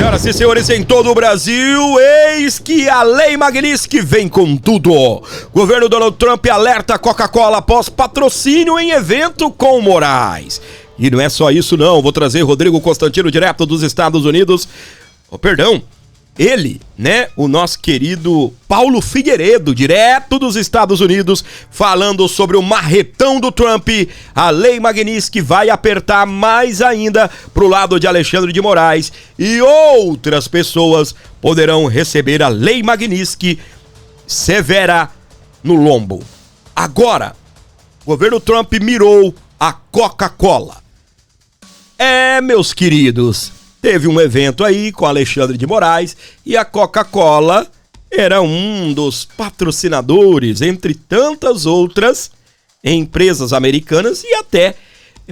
Senhoras e senhores, em todo o Brasil, eis que a Lei Magnitsky vem com tudo. Governo Donald Trump alerta a Coca-Cola após patrocínio em evento com Moraes. E não é só isso não, vou trazer Rodrigo Constantino direto dos Estados Unidos. Ele, o nosso querido Paulo Figueiredo, direto dos Estados Unidos, falando sobre o marretão do Trump. A Lei Magnitsky vai apertar mais ainda pro lado de Alexandre de Moraes e outras pessoas poderão receber a Lei Magnitsky severa no lombo. Agora, o governo Trump mirou a Coca-Cola. Meus queridos, teve um evento aí com Alexandre de Moraes e a Coca-Cola era um dos patrocinadores, entre tantas outras empresas americanas e até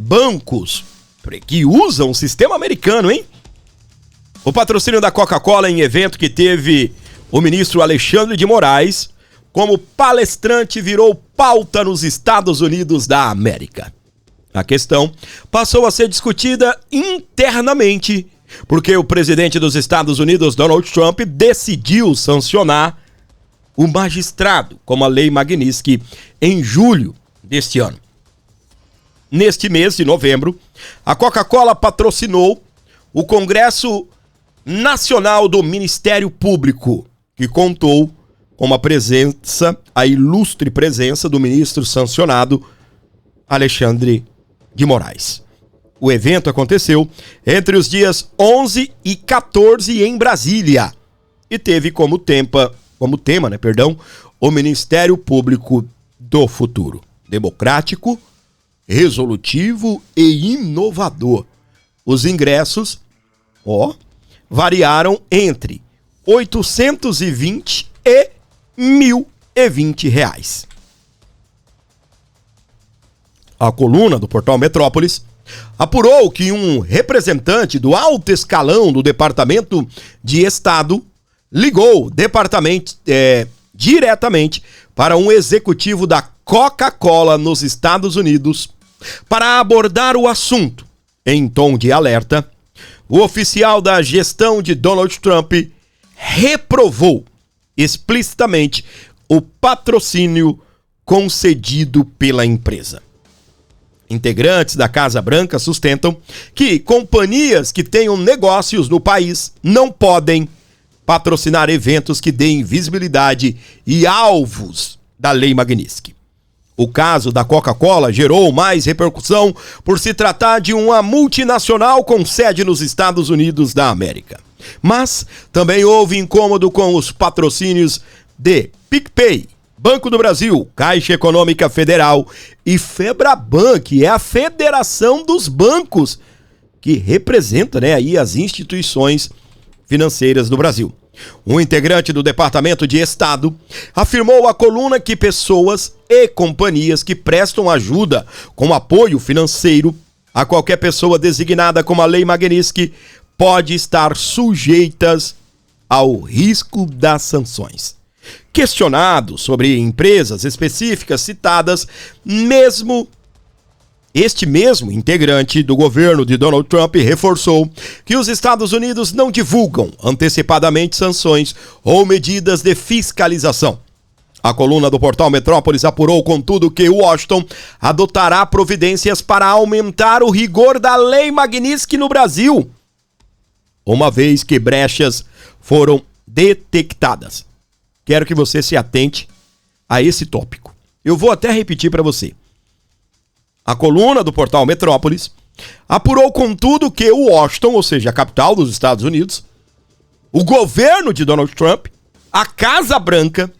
bancos que usam o sistema americano, hein? O patrocínio da Coca-Cola em evento que teve o ministro Alexandre de Moraes como palestrante virou pauta nos Estados Unidos da América. A questão passou a ser discutida internamente porque o presidente dos Estados Unidos, Donald Trump, decidiu sancionar o magistrado como a Lei Magnitsky em julho deste ano. Neste mês de novembro, a Coca-Cola patrocinou o Congresso Nacional do Ministério Público, que contou com a ilustre presença do ministro sancionado Alexandre de Moraes. O evento aconteceu entre os dias 11 e 14 em Brasília e teve como tema, o Ministério Público do Futuro. Democrático, resolutivo e inovador. Os ingressos, variaram entre R$820 e R$1.020. A coluna do portal Metrópolis apurou que um representante do alto escalão do Departamento de Estado ligou diretamente para um executivo da Coca-Cola nos Estados Unidos para abordar o assunto. Em tom de alerta, o oficial da gestão de Donald Trump reprovou explicitamente o patrocínio concedido pela empresa. Integrantes da Casa Branca sustentam que companhias que tenham negócios no país não podem patrocinar eventos que deem visibilidade e alvos da Lei Magnitsky. O caso da Coca-Cola gerou mais repercussão por se tratar de uma multinacional com sede nos Estados Unidos da América. Mas também houve incômodo com os patrocínios de PicPay, Banco do Brasil, Caixa Econômica Federal e Febraban, que é a Federação dos Bancos, que representa aí as instituições financeiras do Brasil. Um integrante do Departamento de Estado afirmou à coluna que pessoas e companhias que prestam ajuda com apoio financeiro a qualquer pessoa designada como a Lei Magnitsky pode estar sujeitas ao risco das sanções. Questionado sobre empresas específicas citadas, este mesmo integrante do governo de Donald Trump reforçou que os Estados Unidos não divulgam antecipadamente sanções ou medidas de fiscalização. A coluna do portal Metrópolis apurou, contudo, que Washington adotará providências para aumentar o rigor da Lei Magnitsky no Brasil, uma vez que brechas foram detectadas. Quero que você se atente a esse tópico. Eu vou até repetir para você. A coluna do portal Metrópolis apurou, contudo, que Washington, ou seja, a capital dos Estados Unidos, o governo de Donald Trump, a Casa Branca,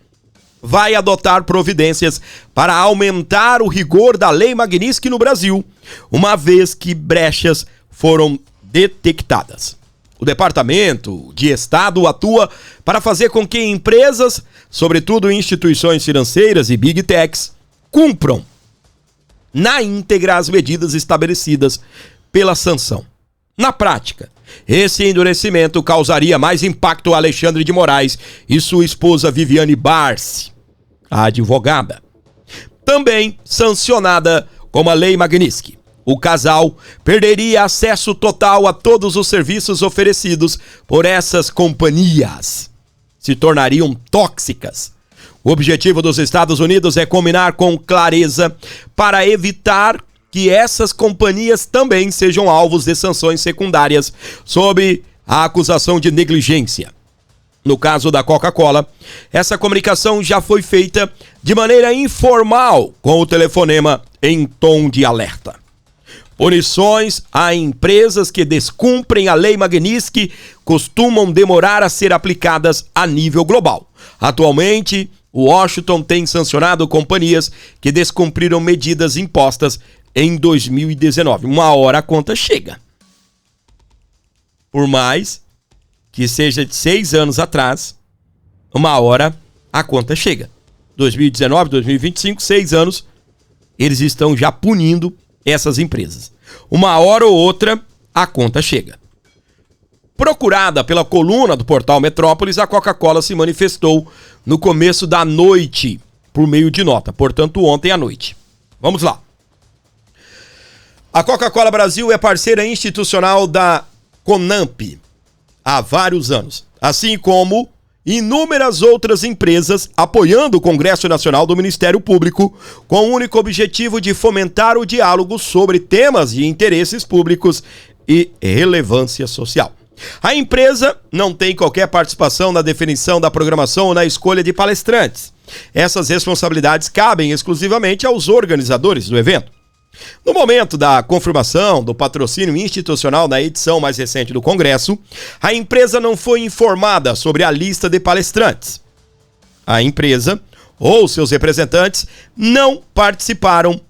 vai adotar providências para aumentar o rigor da Lei Magnitsky no Brasil, uma vez que brechas foram detectadas. O Departamento de Estado atua para fazer com que empresas, sobretudo instituições financeiras e Big Techs, cumpram na íntegra as medidas estabelecidas pela sanção. Na prática, esse endurecimento causaria mais impacto a Alexandre de Moraes e sua esposa Viviane Barsi, a advogada, também sancionada como a Lei Magnitsky. O casal perderia acesso total a todos os serviços oferecidos por essas companhias. Se tornariam tóxicas. O objetivo dos Estados Unidos é combinar com clareza para evitar que essas companhias também sejam alvos de sanções secundárias sob a acusação de negligência. No caso da Coca-Cola, essa comunicação já foi feita de maneira informal com o telefonema em tom de alerta. Punições a empresas que descumprem a Lei Magnitsky costumam demorar a ser aplicadas a nível global. Atualmente, Washington tem sancionado companhias que descumpriram medidas impostas em 2019. Uma hora a conta chega. Por mais que seja de 6 anos atrás, uma hora a conta chega. 2019, 2025, 6 anos, eles estão já punindo essas empresas. Uma hora ou outra, a conta chega. Procurada pela coluna do portal Metrópolis, a Coca-Cola se manifestou no começo da noite, por meio de nota, portanto ontem à noite. Vamos lá. A Coca-Cola Brasil é parceira institucional da Conamp há vários anos, assim como inúmeras outras empresas apoiando o Congresso Nacional do Ministério Público com o único objetivo de fomentar o diálogo sobre temas de interesses públicos e relevância social. A empresa não tem qualquer participação na definição da programação ou na escolha de palestrantes. Essas responsabilidades cabem exclusivamente aos organizadores do evento. No momento da confirmação do patrocínio institucional na edição mais recente do Congresso, a empresa não foi informada sobre a lista de palestrantes. A empresa ou seus representantes não participaram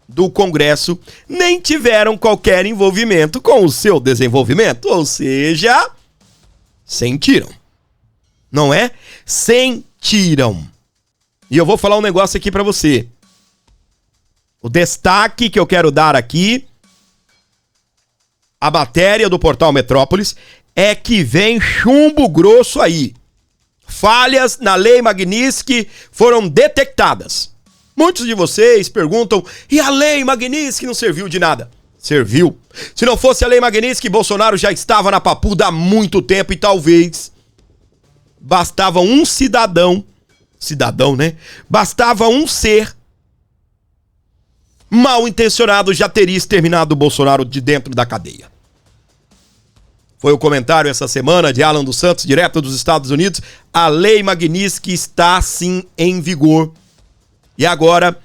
do Congresso, nem tiveram qualquer envolvimento com o seu desenvolvimento, ou seja, sentiram. Não é? Sentiram. E eu vou falar um negócio aqui pra você. O destaque que eu quero dar aqui, a matéria do portal Metrópolis, é que vem chumbo grosso aí. Falhas na Lei Magnitsky foram detectadas. Muitos de vocês perguntam, e a Lei Magnitsky não serviu de nada? Serviu. Se não fosse a Lei Magnitsky, Bolsonaro já estava na papuda há muito tempo e talvez bastava um cidadão, né? Bastava um ser mal intencionado já teria exterminado o Bolsonaro de dentro da cadeia. Foi o comentário essa semana de Alan dos Santos, direto dos Estados Unidos. A Lei Magnitsky está sim em vigor. E agora,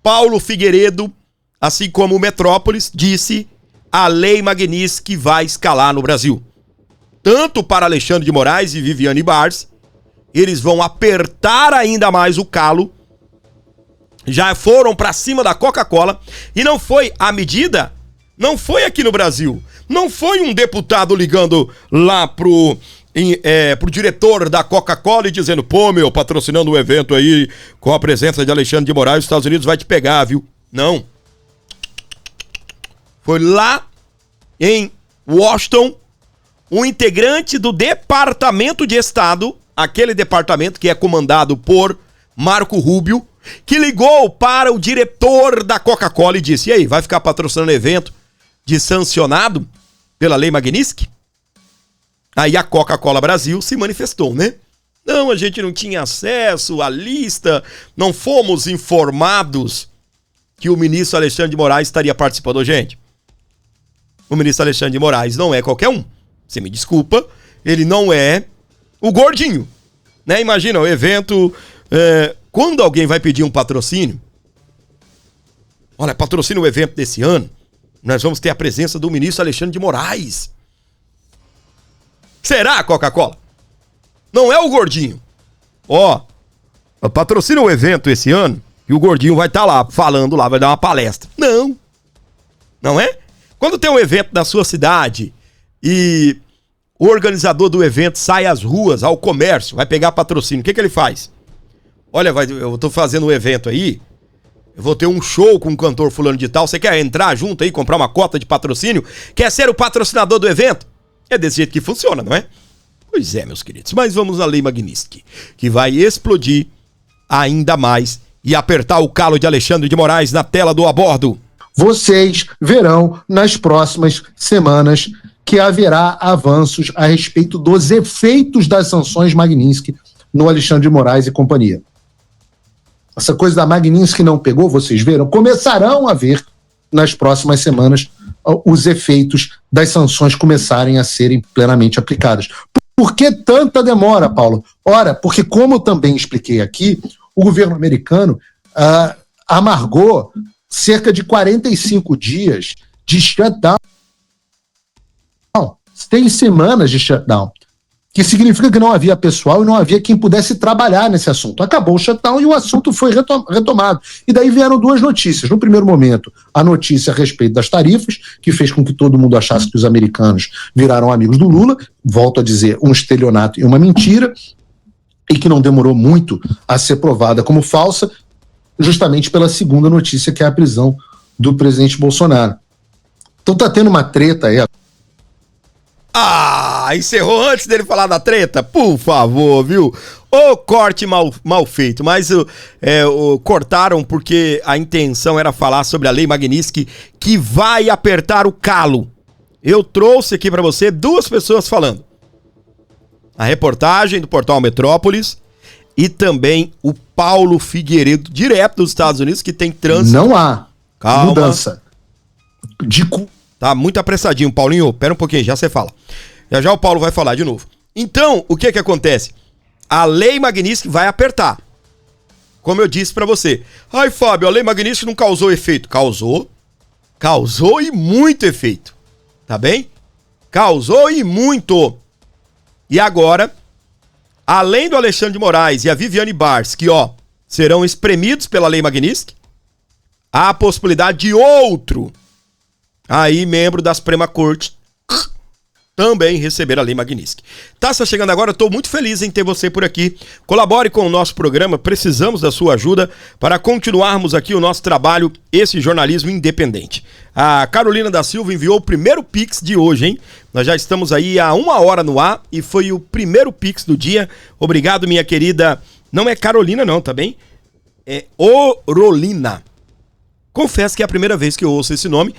Paulo Figueiredo, assim como o Metrópolis, disse: a Lei Magnitsky vai escalar no Brasil. Tanto para Alexandre de Moraes e Viviane Bars, eles vão apertar ainda mais o calo. Já foram para cima da Coca-Cola e não foi a medida, não foi aqui no Brasil. Não foi um deputado ligando lá pro diretor da Coca-Cola e dizendo: pô, meu, patrocinando o evento aí com a presença de Alexandre de Moraes, os Estados Unidos vai te pegar, viu? Não. Foi lá em Washington, um integrante do Departamento de Estado, aquele departamento que é comandado por Marco Rubio, que ligou para o diretor da Coca-Cola e disse: e aí, vai ficar patrocinando evento de sancionado pela Lei Magnitsky? Aí a Coca-Cola Brasil se manifestou, né? Não, a gente não tinha acesso à lista, não fomos informados que o ministro Alexandre de Moraes estaria participando. Gente, o ministro Alexandre de Moraes não é qualquer um. Você me desculpa, ele não é o gordinho, né? Imagina, o evento... quando alguém vai pedir um patrocínio, olha, patrocina o evento desse ano, nós vamos ter a presença do ministro Alexandre de Moraes. Será, Coca-Cola? Não é o gordinho. Patrocina o evento esse ano e o gordinho vai estar lá, falando lá, vai dar uma palestra. Não. Não é? Quando tem um evento na sua cidade e o organizador do evento sai às ruas, ao comércio, vai pegar patrocínio, o que ele faz? Olha, eu tô fazendo um evento aí, eu vou ter um show com um cantor fulano de tal, você quer entrar junto aí, comprar uma cota de patrocínio? Quer ser o patrocinador do evento? É desse jeito que funciona, não é? Pois é, meus queridos, mas vamos à Lei Magnitsky, que vai explodir ainda mais e apertar o calo de Alexandre de Moraes na tela do A Bordo. Vocês verão nas próximas semanas que haverá avanços a respeito dos efeitos das sanções Magnitsky no Alexandre de Moraes e companhia. Essa coisa da Magnitsky não pegou, vocês verão, começarão a ver nas próximas semanas os efeitos das sanções começarem a serem plenamente aplicadas. Por que tanta demora, Paulo? Ora, porque como eu também expliquei aqui, o governo americano amargou cerca de 45 dias de shutdown. Tem semanas de shutdown, que significa que não havia pessoal e não havia quem pudesse trabalhar nesse assunto. Acabou o shutdown e o assunto foi retomado. E daí vieram duas notícias. No primeiro momento, a notícia a respeito das tarifas, que fez com que todo mundo achasse que os americanos viraram amigos do Lula. Volto a dizer, um estelionato e uma mentira, e que não demorou muito a ser provada como falsa, justamente pela segunda notícia, que é a prisão do presidente Bolsonaro. Então tá tendo uma treta aí. Encerrou antes dele falar da treta? Por favor, viu? Ô corte mal feito, mas cortaram porque a intenção era falar sobre a Lei Magnitsky, que vai apertar o calo. Eu trouxe aqui pra você duas pessoas falando. A reportagem do portal Metrópolis e também o Paulo Figueiredo, direto dos Estados Unidos, que tem trânsito. Não há mudança Tá muito apressadinho, Paulinho. Pera um pouquinho, já você fala. Já o Paulo vai falar de novo. Então, o que acontece? A Lei Magnitsky vai apertar. Como eu disse pra você. Ai, Fábio, a Lei Magnitsky não causou efeito. Causou. Causou e muito efeito. Tá bem? Causou e muito. E agora, além do Alexandre de Moraes e a Viviane Bars, que, serão espremidos pela Lei Magnitsky, há a possibilidade de outro aí membro da Suprema Corte também receber a Lei Magnitsky. Tá chegando agora, eu tô muito feliz em ter você por aqui. Colabore com o nosso programa, precisamos da sua ajuda para continuarmos aqui o nosso trabalho, esse jornalismo independente. A Carolina da Silva enviou o primeiro Pix de hoje, hein? Nós já estamos aí há 1 hora no ar e foi o primeiro Pix do dia. Obrigado, minha querida. Não é Carolina não, tá bem? É Orolina. Confesso que é a primeira vez que eu ouço esse nome,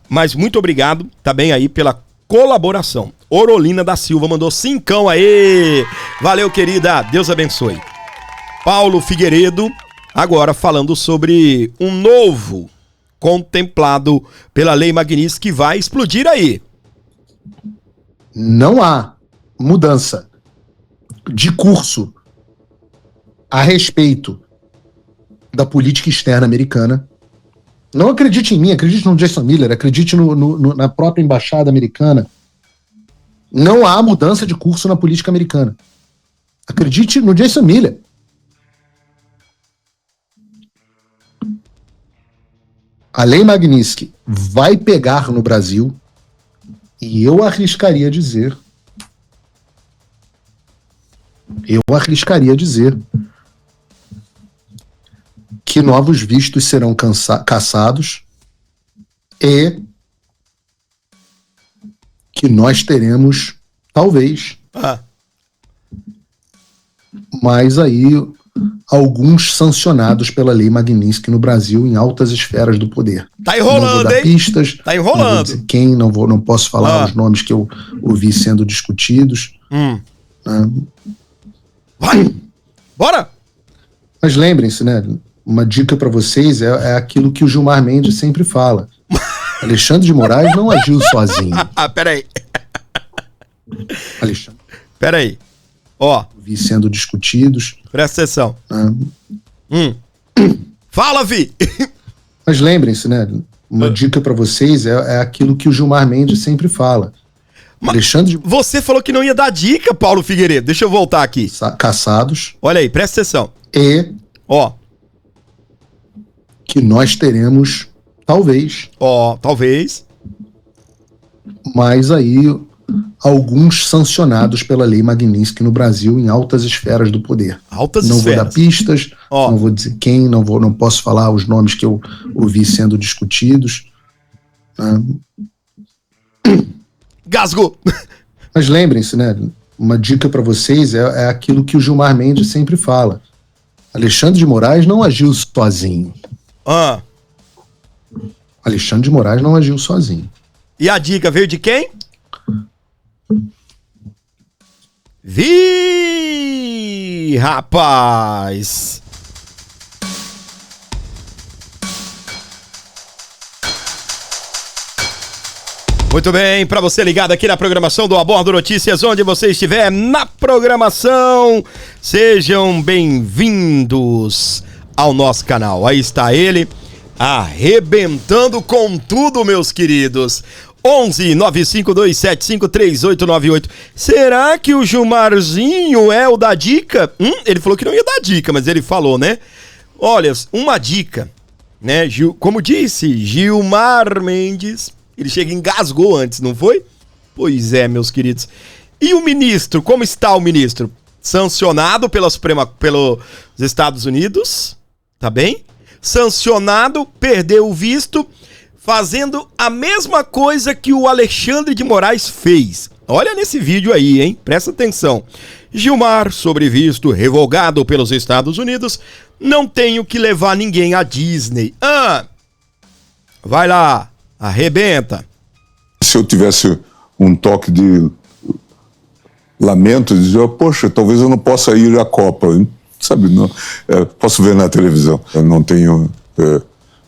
mas muito obrigado, tá bem aí, pela colaboração. Orolina da Silva mandou 5, aê! Valeu, querida, Deus abençoe. Paulo Figueiredo, agora falando sobre um novo contemplado pela Lei Magnitsky que vai explodir aí. Não há mudança de curso a respeito da política externa americana. Não acredite em mim, acredite no Jason Miller, acredite na própria embaixada americana. Não há mudança de curso na política americana. Acredite no Jason Miller. A Lei Magnitsky vai pegar no Brasil e eu arriscaria dizer que novos vistos serão caçados e que nós teremos, talvez, mais aí alguns sancionados pela Lei Magnitsky no Brasil em altas esferas do poder. Tá enrolando, não vou dar pistas, tá enrolando. Não vou dizer quem, não posso falar os nomes que eu ouvi sendo discutidos. Vai! Bora! Mas lembrem-se, né? Uma dica para vocês é aquilo que o Gilmar Mendes sempre fala. Alexandre de Moraes não agiu sozinho. Peraí. Alexandre. Peraí. Vi sendo discutidos. Presta atenção. Fala, Vi! Mas lembrem-se, né? Uma dica para vocês é aquilo que o Gilmar Mendes sempre fala. Alexandre de... Você falou que não ia dar dica, Paulo Figueiredo. Deixa eu voltar aqui. Caçados. Olha aí, presta atenção. E... que nós teremos, talvez... talvez... mais aí alguns sancionados pela Lei Magnitsky no Brasil em altas esferas do poder. Não vou dar pistas, não vou dizer quem, não posso falar os nomes que eu ouvi sendo discutidos. Gasgou! Mas lembrem-se, né? Uma dica para vocês é aquilo que o Gilmar Mendes sempre fala. Alexandre de Moraes não agiu sozinho. Alexandre de Moraes não agiu sozinho. E a dica veio de quem? Rapaz! Muito bem, para você ligado aqui na programação do Abordo Notícias, onde você estiver na programação, sejam bem-vindos ao nosso canal. Aí está ele, arrebentando com tudo, meus queridos. 11 95275 3898. Será que o Gilmarzinho é o da dica? Ele falou que não ia dar dica, mas ele falou, né? Olha, uma dica, né? Como disse Gilmar Mendes, ele chega e engasgou antes, não foi? Pois é, meus queridos. E o ministro, como está o ministro? Sancionado pelos Estados Unidos, tá bem? Sancionado, perdeu o visto, fazendo a mesma coisa que o Alexandre de Moraes fez. Olha nesse vídeo aí, hein? Presta atenção. Gilmar, sobre visto revogado pelos Estados Unidos, não tenho que levar ninguém à Disney. Vai lá, arrebenta. Se eu tivesse um toque de lamento, eu dizia, poxa, talvez eu não possa ir à Copa, sabe? Não, posso ver na televisão. Eu não tenho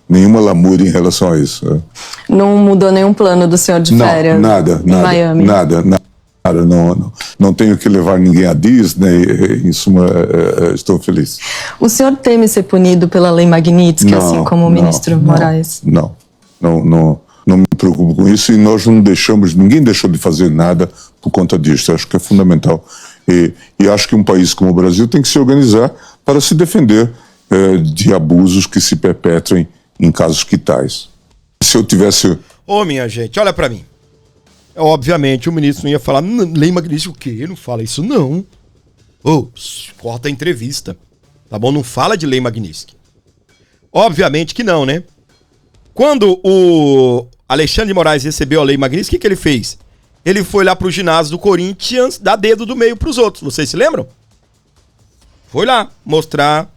nenhuma lamúria em relação a isso. Não mudou nenhum plano do senhor de férias em Miami? Nada. Não tenho que levar ninguém à Disney, em suma, estou feliz. O senhor teme ser punido pela Lei Magnitsky, assim como o ministro Moraes? Não me preocupo com isso, e nós não deixamos, ninguém deixou de fazer nada por conta disso. Acho que é fundamental. E acho que um país como o Brasil tem que se organizar para se defender de abusos que se perpetrem em casos que tais. Se eu tivesse... Minha gente, olha pra mim. Obviamente o ministro não ia falar, Lei Magnitsky o quê? Não fala isso não. Corta a entrevista. Tá bom? Não fala de Lei Magnitsky. Obviamente que não, né? Quando o Alexandre de Moraes recebeu a Lei Magnitsky, o que ele fez? Ele foi lá pro ginásio do Corinthians dar dedo do meio pros outros. Vocês se lembram? Foi lá mostrar,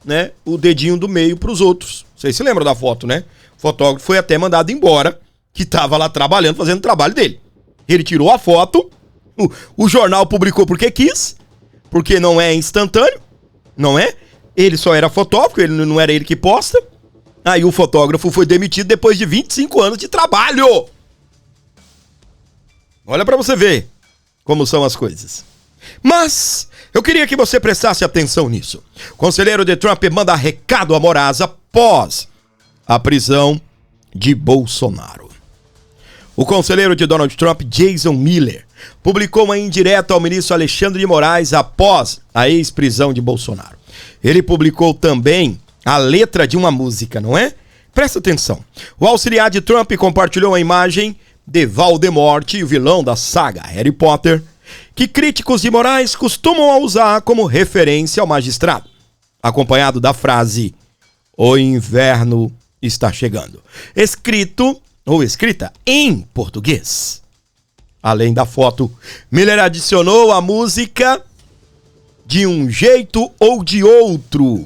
né, o dedinho do meio pros outros. Vocês se lembram da foto, né? O fotógrafo foi até mandado embora, que tava lá trabalhando, fazendo o trabalho dele. Ele tirou a foto, o jornal publicou porque quis, porque não é instantâneo, não é? Ele só era fotógrafo, não era ele que posta. Aí o fotógrafo foi demitido depois de 25 anos de trabalho. Olha pra você ver como são as coisas. Mas eu queria que você prestasse atenção nisso. O conselheiro de Trump manda recado a Moraes após a prisão de Bolsonaro. O conselheiro de Donald Trump, Jason Miller, publicou uma indireta ao ministro Alexandre de Moraes após a ex-prisão de Bolsonaro. Ele publicou também a letra de uma música, não é? Presta atenção. O auxiliar de Trump compartilhou a imagem de Voldemort, o vilão da saga Harry Potter, que críticos de Moraes costumam usar como referência ao magistrado, acompanhado da frase, o inverno está chegando, escrita em português. Além da foto, Miller adicionou a música De um Jeito ou de Outro,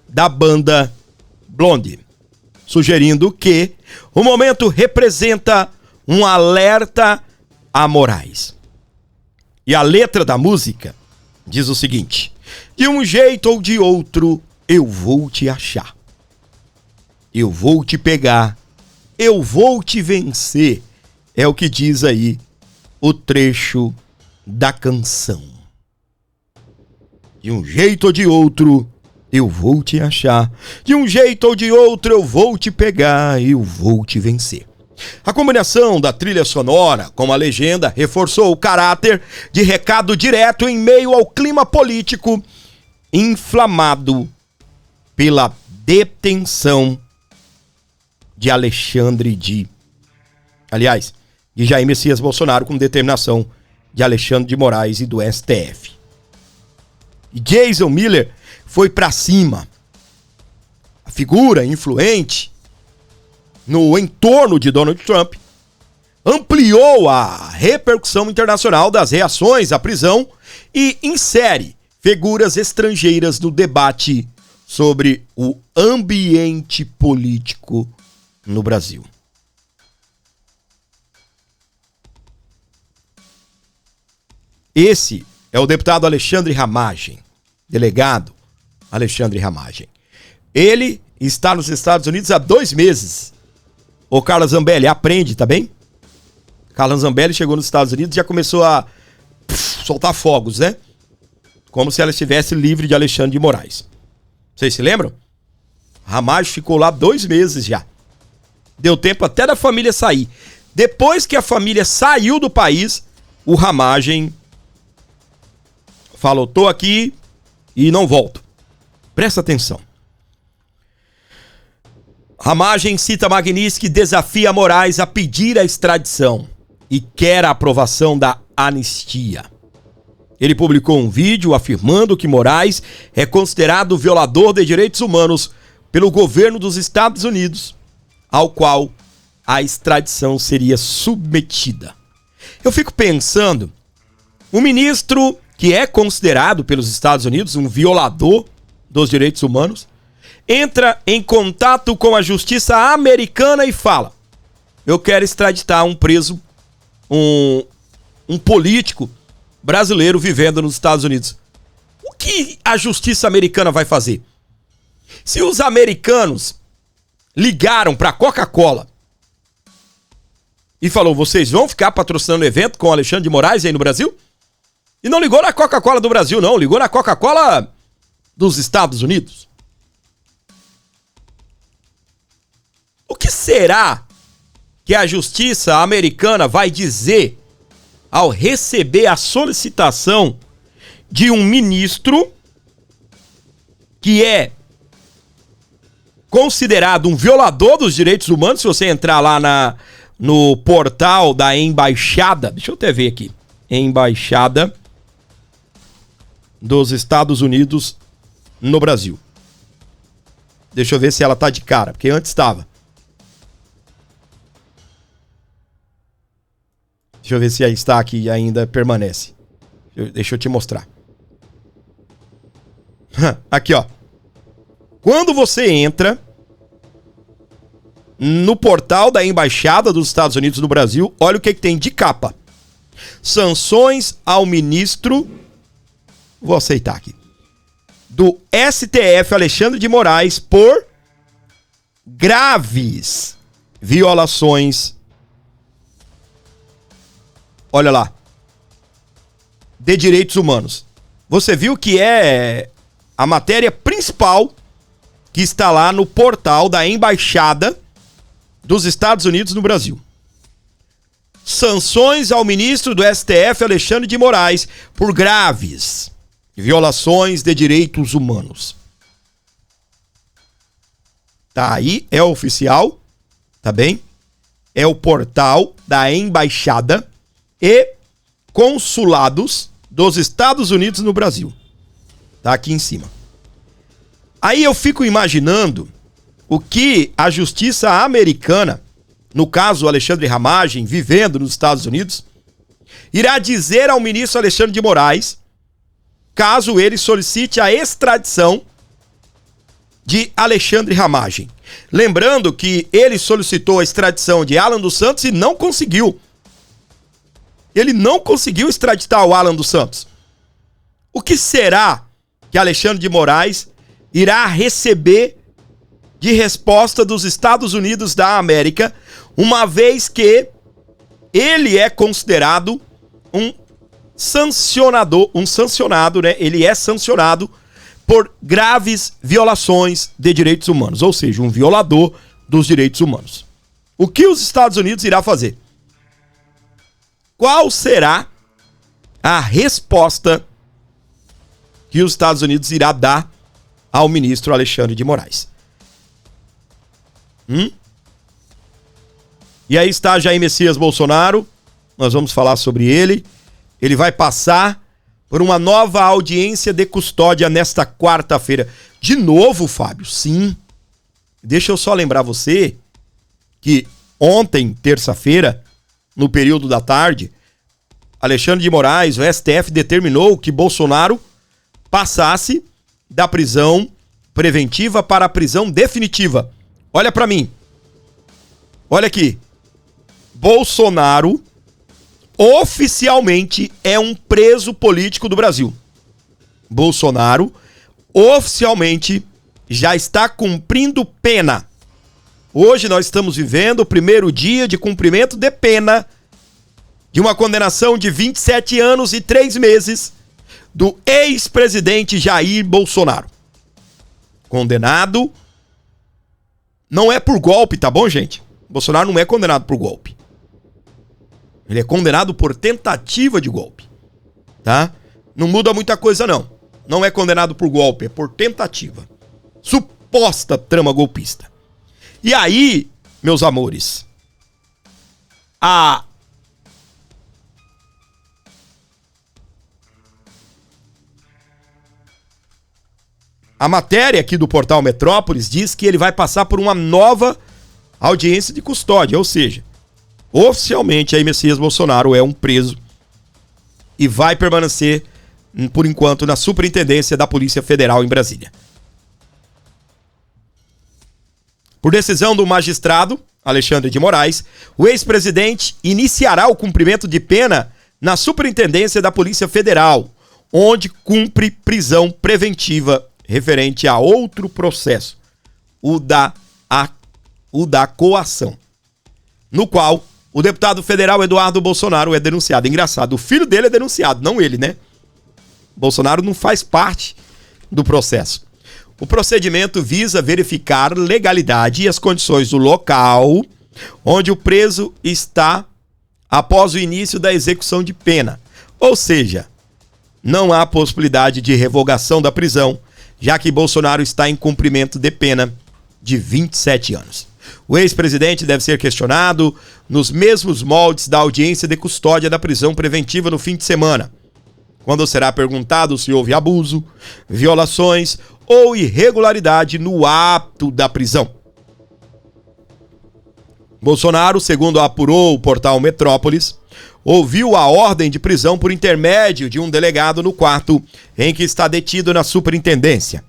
da banda Blondie, sugerindo que o momento representa um alerta a Moraes. E a letra da música diz o seguinte: de um jeito ou de outro, eu vou te achar. Eu vou te pegar. Eu vou te vencer. É o que diz aí o trecho da canção. De um jeito ou de outro, eu vou te achar. De um jeito ou de outro, eu vou te pegar. Eu vou te vencer. A combinação da trilha sonora com a legenda reforçou o caráter de recado direto em meio ao clima político inflamado pela detenção de de Jair Messias Bolsonaro, com determinação de Alexandre de Moraes e do STF. E Jason Miller foi pra cima. A figura influente no entorno de Donald Trump ampliou a repercussão internacional das reações à prisão e insere figuras estrangeiras no debate sobre o ambiente político no Brasil. Esse é o deputado Alexandre Ramagem, delegado Alexandre Ramagem. Ele está nos Estados Unidos há 2 meses. Ô Carla Zambelli, aprende, tá bem? Carla Zambelli chegou nos Estados Unidos e já começou a soltar fogos, né? Como se ela estivesse livre de Alexandre de Moraes. Vocês se lembram? Ramagem ficou lá 2 meses já. Deu tempo até da família sair. Depois que a família saiu do país, o Ramagem falou, tô aqui e não volto. Presta atenção. Ramagem cita Magnitsky, desafia Moraes a pedir a extradição e quer a aprovação da anistia. Ele publicou um vídeo afirmando que Moraes é considerado violador de direitos humanos pelo governo dos Estados Unidos, ao qual a extradição seria submetida. Eu fico pensando, o ministro que é considerado pelos Estados Unidos um violador dos direitos humanos, entra em contato com a justiça americana e fala, eu quero extraditar um preso, um político brasileiro vivendo nos Estados Unidos. O que a justiça americana vai fazer? Se os americanos ligaram para a Coca-Cola e falou, vocês vão ficar patrocinando o evento com o Alexandre de Moraes aí no Brasil? E não ligou na Coca-Cola do Brasil, não. Ligou na Coca-Cola dos Estados Unidos. O que será que a justiça americana vai dizer ao receber a solicitação de um ministro que é considerado um violador dos direitos humanos? Se você entrar lá no portal da Embaixada, deixa eu até ver aqui, Embaixada dos Estados Unidos no Brasil. Deixa eu ver se ela tá de cara, porque antes estava. Deixa eu ver se aí está aqui e ainda permanece. Deixa eu te mostrar. Aqui, ó. Quando você entra no portal da Embaixada dos Estados Unidos no Brasil, olha o que tem de capa. Sanções ao ministro, vou aceitar aqui, do STF Alexandre de Moraes por graves violações, olha lá, de direitos humanos. Você viu que é a matéria principal que está lá no portal da Embaixada dos Estados Unidos no Brasil. Sanções ao ministro do STF Alexandre de Moraes por graves violações de direitos humanos. Tá aí, é oficial, tá bem? É o portal da Embaixada e Consulados dos Estados Unidos no Brasil. Tá aqui em cima. Aí eu fico imaginando o que a justiça americana, no caso Alexandre Ramagem, vivendo nos Estados Unidos, irá dizer ao ministro Alexandre de Moraes, caso ele solicite a extradição de Alexandre Ramagem. Lembrando que ele solicitou a extradição de Alan dos Santos e não conseguiu. Ele não conseguiu extraditar o Alan dos Santos. O que será que Alexandre de Moraes irá receber de resposta dos Estados Unidos da América, uma vez que ele é considerado um sancionado, né? Ele é sancionado por graves violações de direitos humanos, ou seja, um violador dos direitos humanos. O que os Estados Unidos irá fazer? Qual será a resposta que os Estados Unidos irá dar ao ministro Alexandre de Moraes? E aí está Jair Messias Bolsonaro, nós vamos falar sobre ele. Ele vai passar por uma nova audiência de custódia nesta quarta-feira. De novo, Fábio? Sim. Deixa eu só lembrar você que ontem, terça-feira, no período da tarde, Alexandre de Moraes, o STF, determinou que Bolsonaro passasse da prisão preventiva para a prisão definitiva. Olha pra mim. Olha aqui. Bolsonaro oficialmente é um preso político do Brasil. Bolsonaro oficialmente já está cumprindo pena. Hoje nós estamos vivendo o primeiro dia de cumprimento de pena de uma condenação de 27 anos e 3 meses do ex-presidente Jair Bolsonaro. Condenado não é por golpe, tá bom, gente? Bolsonaro não é condenado por golpe. Ele é condenado por tentativa de golpe, tá? Não muda muita coisa, não. Não é condenado por golpe, é por tentativa. Suposta trama golpista. E aí, meus amores, a matéria aqui do portal Metrópolis diz que ele vai passar por uma nova audiência de custódia, ou seja, oficialmente aí Messias Bolsonaro é um preso e vai permanecer, por enquanto, na Superintendência da Polícia Federal em Brasília. Por decisão do magistrado Alexandre de Moraes, o ex-presidente iniciará o cumprimento de pena na Superintendência da Polícia Federal, onde cumpre prisão preventiva referente a outro processo, o da coação, no qual o deputado federal Eduardo Bolsonaro é denunciado. Engraçado, o filho dele é denunciado, não ele, né? Bolsonaro não faz parte do processo. O procedimento visa verificar legalidade e as condições do local onde o preso está após o início da execução de pena. Ou seja, não há possibilidade de revogação da prisão, já que Bolsonaro está em cumprimento de pena de 27 anos. O ex-presidente deve ser questionado nos mesmos moldes da audiência de custódia da prisão preventiva no fim de semana, quando será perguntado se houve abuso, violações ou irregularidade no ato da prisão. Bolsonaro, segundo apurou o portal Metrópolis, ouviu a ordem de prisão por intermédio de um delegado no quarto em que está detido na superintendência.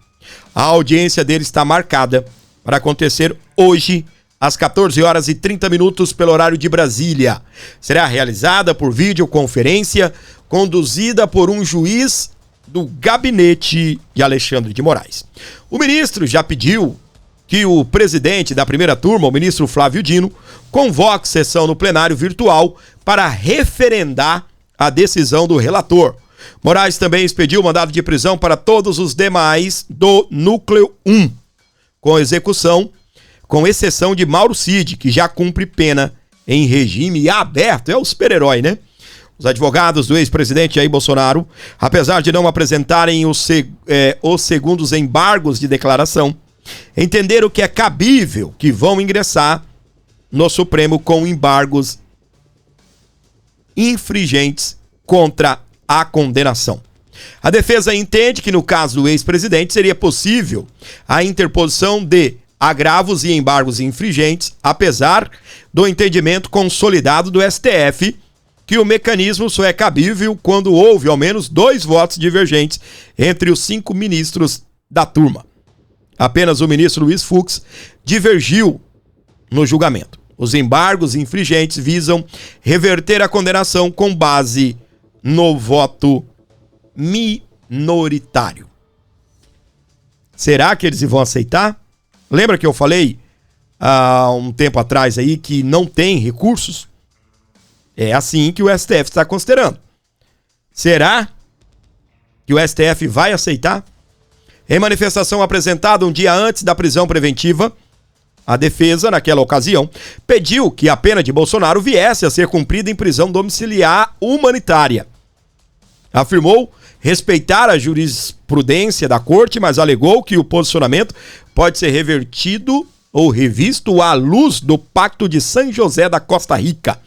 A audiência dele está marcada para acontecer hoje, às 14 horas e 30 minutos pelo horário de Brasília. Será realizada por videoconferência, conduzida por um juiz do gabinete de Alexandre de Moraes. O ministro já pediu que o presidente da primeira turma, o ministro Flávio Dino, convoque sessão no plenário virtual para referendar a decisão do relator. Moraes também expediu mandado de prisão para todos os demais do Núcleo 1, com exceção de Mauro Cid, que já cumpre pena em regime aberto. É o super-herói, né? Os advogados do ex-presidente Jair Bolsonaro, apesar de não apresentarem os segundos embargos de declaração, entenderam que é cabível que vão ingressar no Supremo com embargos infringentes contra a condenação. A defesa entende que no caso do ex-presidente seria possível a interposição de agravos e embargos infringentes, apesar do entendimento consolidado do STF que o mecanismo só é cabível quando houve ao menos 2 votos divergentes entre os 5 ministros da turma. Apenas o ministro Luiz Fux divergiu no julgamento. Os embargos infringentes visam reverter a condenação com base no voto minoritário. Será que eles vão aceitar? Lembra que eu falei há um tempo atrás aí que não tem recursos? É assim que o STF está considerando. Será que o STF vai aceitar? Em manifestação apresentada um dia antes da prisão preventiva, a defesa, naquela ocasião, pediu que a pena de Bolsonaro viesse a ser cumprida em prisão domiciliar humanitária. Afirmou respeitar a jurisprudência da corte, mas alegou que o posicionamento pode ser revertido ou revisto à luz do Pacto de São José da Costa Rica,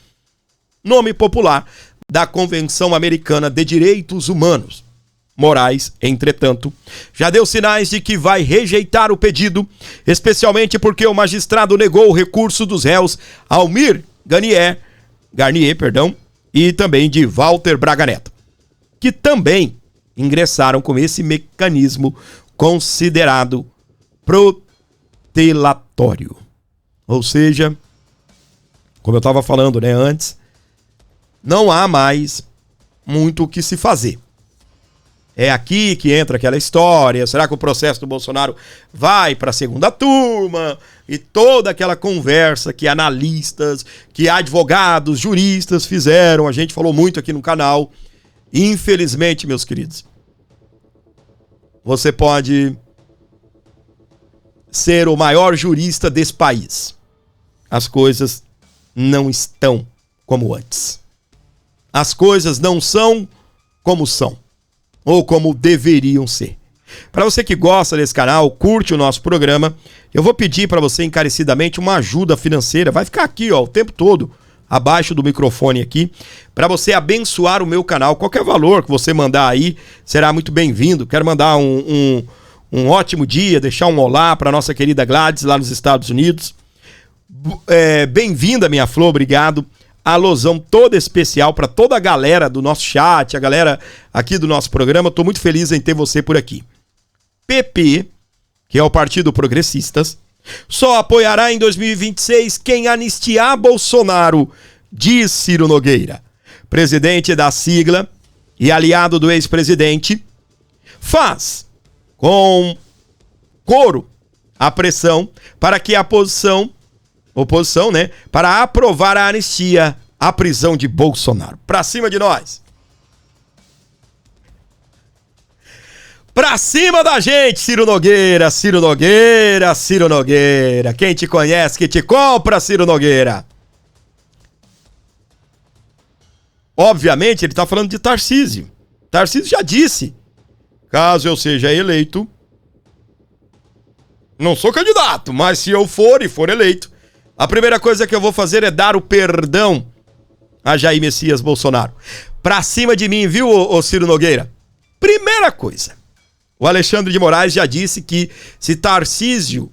nome popular da Convenção Americana de Direitos Humanos. Moraes, entretanto, já deu sinais de que vai rejeitar o pedido, especialmente porque o magistrado negou o recurso dos réus Almir Garnier, e também de Walter Braga Neto, que também ingressaram com esse mecanismo considerado protelatório. Ou seja, como eu estava falando, né, antes, não há mais muito o que se fazer. É aqui que entra aquela história, será que o processo do Bolsonaro vai para a segunda turma? E toda aquela conversa que analistas, que advogados, juristas fizeram, a gente falou muito aqui no canal. Infelizmente, meus queridos, você pode ser o maior jurista desse país. As coisas não estão como antes. As coisas não são como são, ou como deveriam ser. Para você que gosta desse canal, curte o nosso programa, eu vou pedir para você encarecidamente uma ajuda financeira. Vai ficar aqui, ó, o tempo todo, abaixo do microfone aqui, para você abençoar o meu canal. Qualquer valor que você mandar aí será muito bem-vindo. Quero mandar um ótimo dia, deixar um olá para nossa querida Gladys lá nos Estados Unidos. Bem-vinda, minha flor, obrigado. Alôzão toda especial para toda a galera do nosso chat, a galera aqui do nosso programa. Estou muito feliz em ter você por aqui. PP, que é o Partido Progressistas, só apoiará em 2026 quem anistiar Bolsonaro, diz Ciro Nogueira. Presidente da sigla e aliado do ex-presidente, faz com coro a pressão para que a oposição, né, para aprovar a anistia, a prisão de Bolsonaro. Pra cima de nós. Pra cima da gente, Ciro Nogueira, Ciro Nogueira, Ciro Nogueira. Quem te conhece, que te compra, Ciro Nogueira. Obviamente, ele tá falando de Tarcísio. Tarcísio já disse, caso eu seja eleito, não sou candidato, mas se eu for e for eleito, a primeira coisa que eu vou fazer é dar o perdão a Jair Messias Bolsonaro. Pra cima de mim, viu, ô Ciro Nogueira? Primeira coisa, o Alexandre de Moraes já disse que se Tarcísio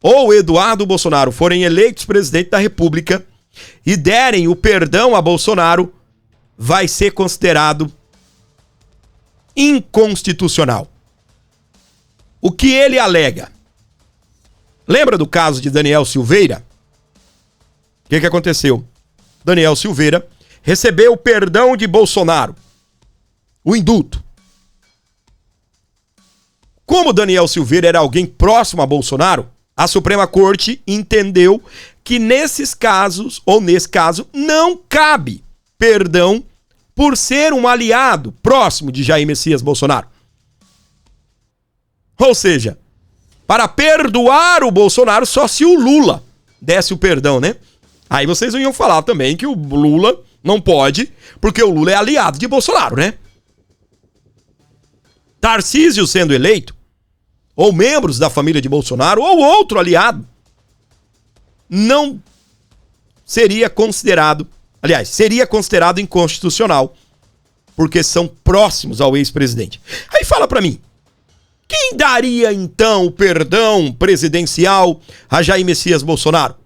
ou Eduardo Bolsonaro forem eleitos presidente da República e derem o perdão a Bolsonaro, vai ser considerado inconstitucional. O que ele alega? Lembra do caso de Daniel Silveira? O que aconteceu? Daniel Silveira recebeu o perdão de Bolsonaro, o indulto. Como Daniel Silveira era alguém próximo a Bolsonaro, a Suprema Corte entendeu que nesses casos, ou nesse caso, não cabe perdão por ser um aliado próximo de Jair Messias Bolsonaro. Ou seja, para perdoar o Bolsonaro, só se o Lula desse o perdão, né? Aí vocês iam falar também que o Lula não pode, porque o Lula é aliado de Bolsonaro, né? Tarcísio sendo eleito, ou membros da família de Bolsonaro, ou outro aliado, não seria considerado, aliás, seria considerado inconstitucional, porque são próximos ao ex-presidente. Aí fala pra mim, quem daria então o perdão presidencial a Jair Messias Bolsonaro?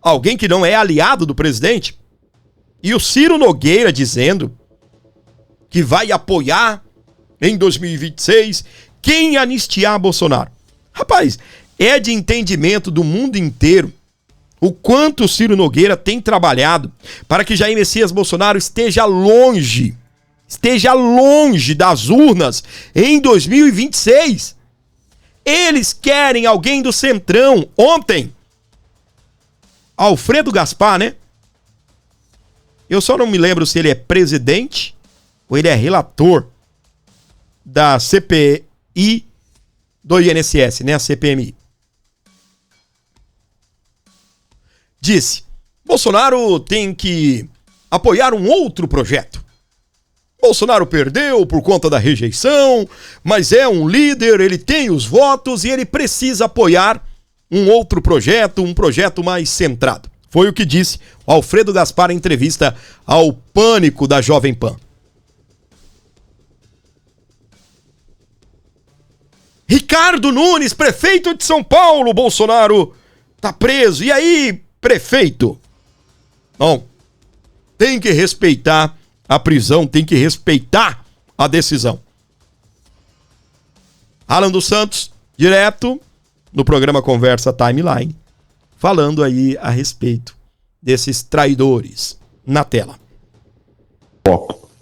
Alguém que não é aliado do presidente? E o Ciro Nogueira dizendo que vai apoiar em 2026 quem anistiar Bolsonaro. Rapaz, é de entendimento do mundo inteiro o quanto o Ciro Nogueira tem trabalhado para que Jair Messias Bolsonaro esteja longe das urnas em 2026. Eles querem alguém do Centrão. Ontem, Alfredo Gaspar, né? Eu só não me lembro se ele é presidente ou ele é relator da CPI do INSS, né? A CPMI. Disse, Bolsonaro tem que apoiar um outro projeto. Bolsonaro perdeu por conta da rejeição, mas é um líder, ele tem os votos e ele precisa apoiar um outro projeto, um projeto mais centrado. Foi o que disse Alfredo Gaspar em entrevista ao Pânico da Jovem Pan. Ricardo Nunes, prefeito de São Paulo, Bolsonaro tá preso. E aí, prefeito? Não, tem que respeitar a prisão, tem que respeitar a decisão. Alan dos Santos, direto no programa Conversa Timeline, falando aí a respeito desses traidores na tela.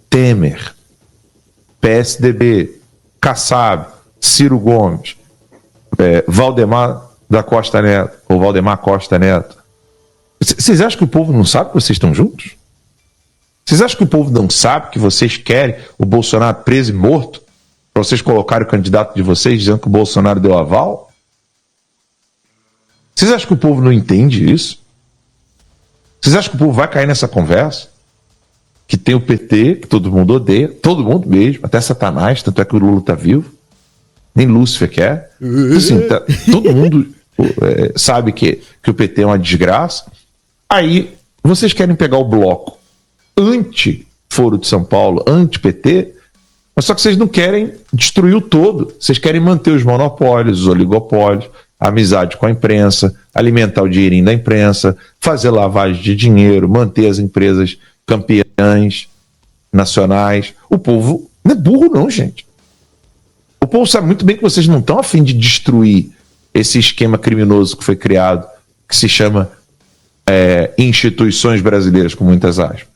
Temer, PSDB, Kassab, Ciro Gomes, Valdemar da Costa Neto, ou Valdemar Costa Neto. Vocês acham que o povo não sabe que vocês estão juntos? Vocês acham que o povo não sabe que vocês querem o Bolsonaro preso e morto? Para vocês colocarem o candidato de vocês dizendo que o Bolsonaro deu aval? Vocês acham que o povo não entende isso? Vocês acham que o povo vai cair nessa conversa? Que tem o PT, que todo mundo odeia, todo mundo mesmo, até Satanás, tanto é que o Lula tá vivo, nem Lúcifer quer. Assim, todo mundo sabe que o PT é uma desgraça. Aí vocês querem pegar o bloco anti-Foro de São Paulo, anti-PT, mas só que vocês não querem destruir o todo. Vocês querem manter os monopólios, os oligopólios, a amizade com a imprensa, alimentar o dinheirinho da imprensa, fazer lavagem de dinheiro, manter as empresas campeãs nacionais. O povo não é burro não, gente. O povo sabe muito bem que vocês não estão a fim de destruir esse esquema criminoso que foi criado, que se chama instituições brasileiras, com muitas aspas.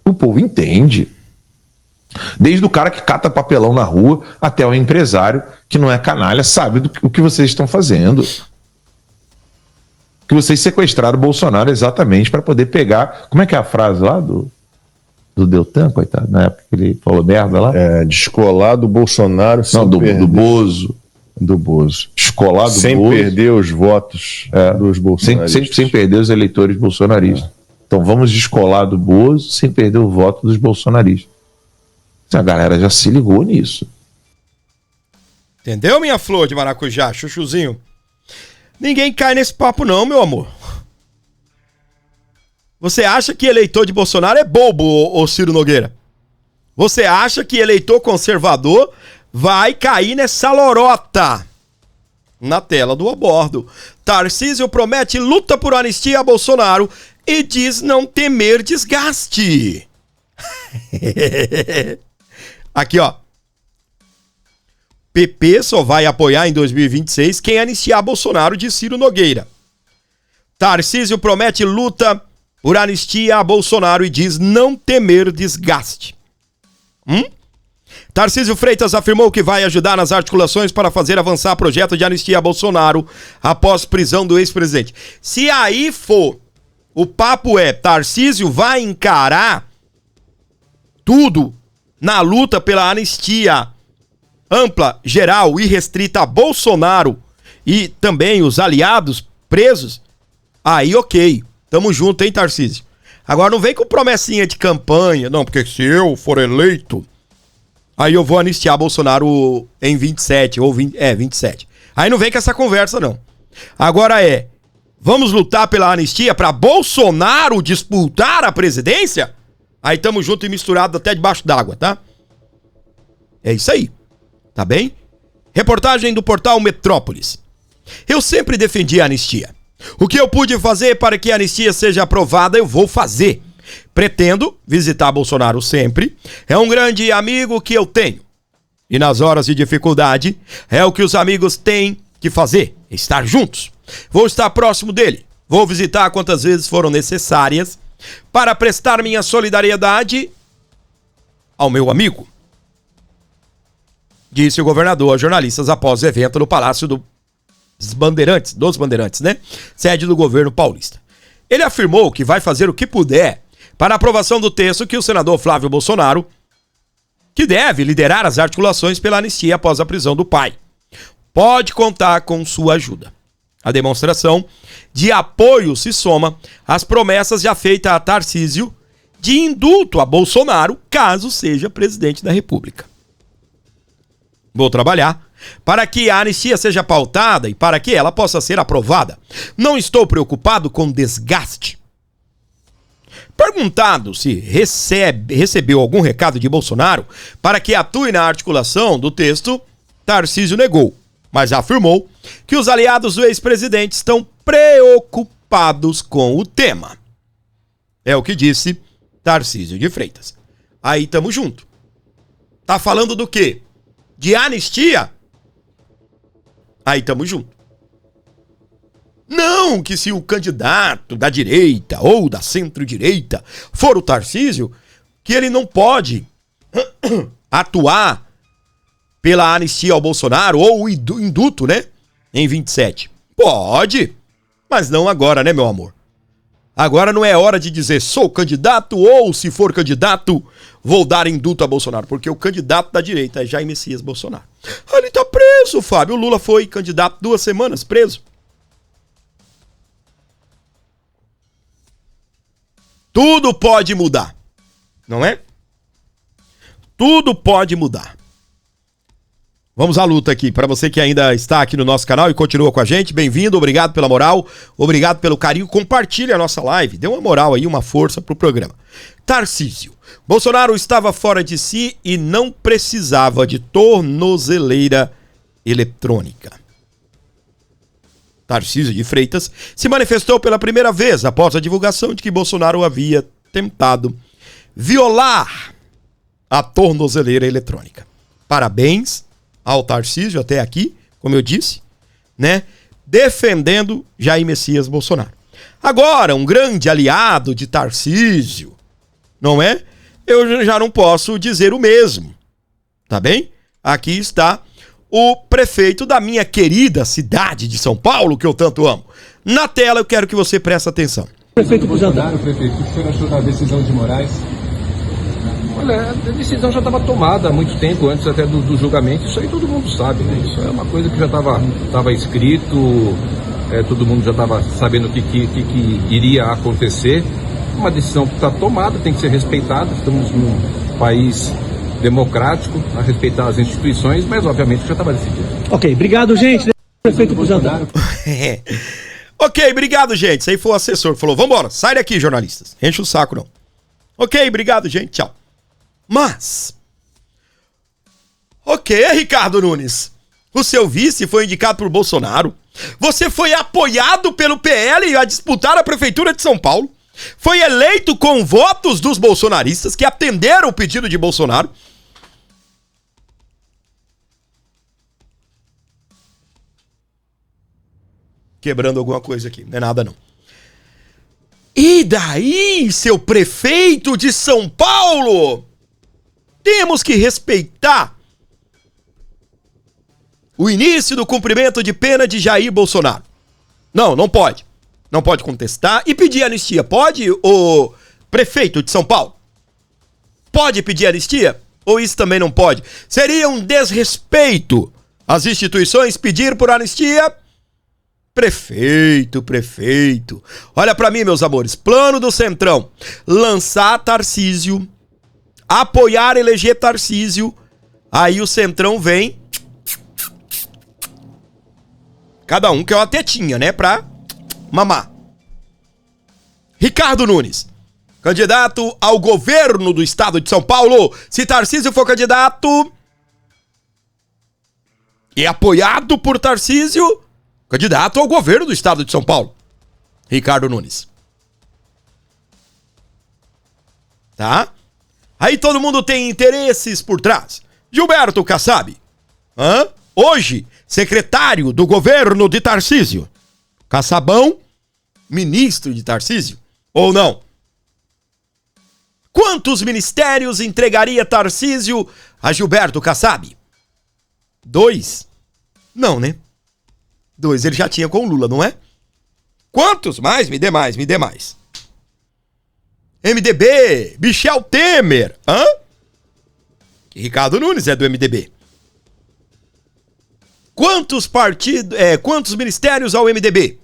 O povo entende. Desde o cara que cata papelão na rua até o empresário que não é canalha, sabe o que vocês estão fazendo. Que vocês sequestraram o Bolsonaro exatamente para poder pegar... Como é que é a frase lá do Deltan, coitado, na época que ele falou merda lá? Descolar do Bolsonaro Não, do Bozo. Do Bozo. Descolar do sem Bozo. Perder os votos dos bolsonaristas. Sem perder os eleitores bolsonaristas. Então vamos descolar do Bozo sem perder o voto dos bolsonaristas. A galera já se ligou nisso. Entendeu, minha flor de maracujá, chuchuzinho? Ninguém cai nesse papo não, meu amor. Você acha que eleitor de Bolsonaro é bobo, ô Ciro Nogueira? Você acha que eleitor conservador vai cair nessa lorota? Na tela do abordo, Tarcísio promete luta por anistia a Bolsonaro e diz não temer desgaste. Aqui, ó. PP só vai apoiar em 2026 quem anistiar Bolsonaro, de Ciro Nogueira. Tarcísio promete luta por anistia a Bolsonaro e diz não temer desgaste. Tarcísio Freitas afirmou que vai ajudar nas articulações para fazer avançar projeto de anistia a Bolsonaro após prisão do ex-presidente. Se aí for, o papo Tarcísio vai encarar tudo na luta pela anistia ampla, geral e restrita a Bolsonaro e também os aliados presos, aí ok, tamo junto, hein, Tarcísio? Agora não vem com promessinha de campanha, não, porque se eu for eleito, aí eu vou anistiar Bolsonaro em 27, ou 27. Aí não vem com essa conversa, não. Agora vamos lutar pela anistia pra Bolsonaro disputar a presidência? Aí tamo junto e misturado até debaixo d'água, tá? É isso aí. Tá bem? Reportagem do portal Metrópolis. Eu sempre defendi a anistia. O que eu pude fazer para que a anistia seja aprovada, eu vou fazer. Pretendo visitar Bolsonaro sempre. É um grande amigo que eu tenho. E nas horas de dificuldade, é o que os amigos têm que fazer, estar juntos. Vou estar próximo dele. Vou visitar quantas vezes foram necessárias para prestar minha solidariedade ao meu amigo, disse o governador a jornalistas após o evento no Palácio dos Bandeirantes, né? Sede do governo paulista. Ele afirmou que vai fazer o que puder para a aprovação do texto que o senador Flávio Bolsonaro, que deve liderar as articulações pela anistia após a prisão do pai, pode contar com sua ajuda. A demonstração de apoio se soma às promessas já feitas a Tarcísio de indulto a Bolsonaro caso seja presidente da República. Vou trabalhar para que a anistia seja pautada e para que ela possa ser aprovada. Não estou preocupado com desgaste. Perguntado se recebeu algum recado de Bolsonaro para que atue na articulação do texto, Tarcísio negou, mas afirmou que os aliados do ex-presidente estão preocupados com o tema. É o que disse Tarcísio de Freitas. Aí tamo junto. Tá falando do quê? De anistia? Aí tamo junto. Não, que se o candidato da direita ou da centro-direita for o Tarcísio, que ele não pode atuar pela anistia ao Bolsonaro ou o induto, né? Em 27. Pode, mas não agora, né, meu amor? Agora não é hora de dizer sou candidato ou, se for candidato, vou dar induto a Bolsonaro. Porque o candidato da direita é Jair Messias Bolsonaro. Ele tá preso, Fábio. O Lula foi candidato 2 semanas preso. Tudo pode mudar, não é? Tudo pode mudar. Vamos à luta aqui. Para você que ainda está aqui no nosso canal e continua com a gente, bem-vindo, obrigado pela moral, obrigado pelo carinho. Compartilhe a nossa live, dê uma moral aí, uma força pro programa. Tarcísio. Bolsonaro estava fora de si e não precisava de tornozeleira eletrônica. Tarcísio de Freitas se manifestou pela primeira vez após a divulgação de que Bolsonaro havia tentado violar a tornozeleira eletrônica. Parabéns ao Tarcísio até aqui, como eu disse, né? Defendendo Jair Messias Bolsonaro. Agora, um grande aliado de Tarcísio, não é? Eu já não posso dizer o mesmo, tá bem? Aqui está o prefeito da minha querida cidade de São Paulo, que eu tanto amo. Na tela eu quero que você preste atenção. Prefeito Bolsonaro, prefeito, o que o senhor achou da decisão de Moraes? Olha, a decisão já estava tomada há muito tempo, antes até do julgamento. Isso aí todo mundo sabe, né? Isso é uma coisa que já estava escrito, todo mundo já estava sabendo o que iria acontecer. Uma decisão que está tomada, tem que ser respeitada. Estamos num país democrático, a respeitar as instituições, mas obviamente já estava decidido. Ok, obrigado, gente. Prefeito Bolsonaro. Ok, obrigado, gente. Isso aí foi o assessor que falou, vambora, sai daqui, jornalistas. Enche o saco, não. Ok, obrigado, gente, tchau. Mas, ok, Ricardo Nunes, o seu vice foi indicado por Bolsonaro. Você foi apoiado pelo PL a disputar a prefeitura de São Paulo. Foi eleito com votos dos bolsonaristas que atenderam o pedido de Bolsonaro. Quebrando alguma coisa aqui, não é nada não. E daí, seu prefeito de São Paulo? Temos que respeitar o início do cumprimento de pena de Jair Bolsonaro. Não pode. Não pode contestar e pedir anistia. Pode, o prefeito de São Paulo? Pode pedir anistia? Ou isso também não pode? Seria um desrespeito às instituições pedir por anistia? Prefeito. Olha pra mim, meus amores. Plano do Centrão. Lançar Tarcísio. Apoiar, eleger Tarcísio. Aí o Centrão vem. Cada um quer uma tetinha, né? Pra mamar. Ricardo Nunes. Candidato ao governo do estado de São Paulo. Se Tarcísio for candidato e apoiado por Tarcísio, candidato ao governo do estado de São Paulo. Ricardo Nunes. Tá? Aí todo mundo tem interesses por trás. Gilberto Kassab. Hoje, secretário do governo de Tarcísio. Kassabão, ministro de Tarcísio. Ou não? Quantos ministérios entregaria Tarcísio a Gilberto Kassab? 2? Não, né? 2 ele já tinha com o Lula, não é? Quantos? Mais? Me dê mais. MDB, Michel Temer. Que Ricardo Nunes é do MDB. Quantos ministérios ao MDB?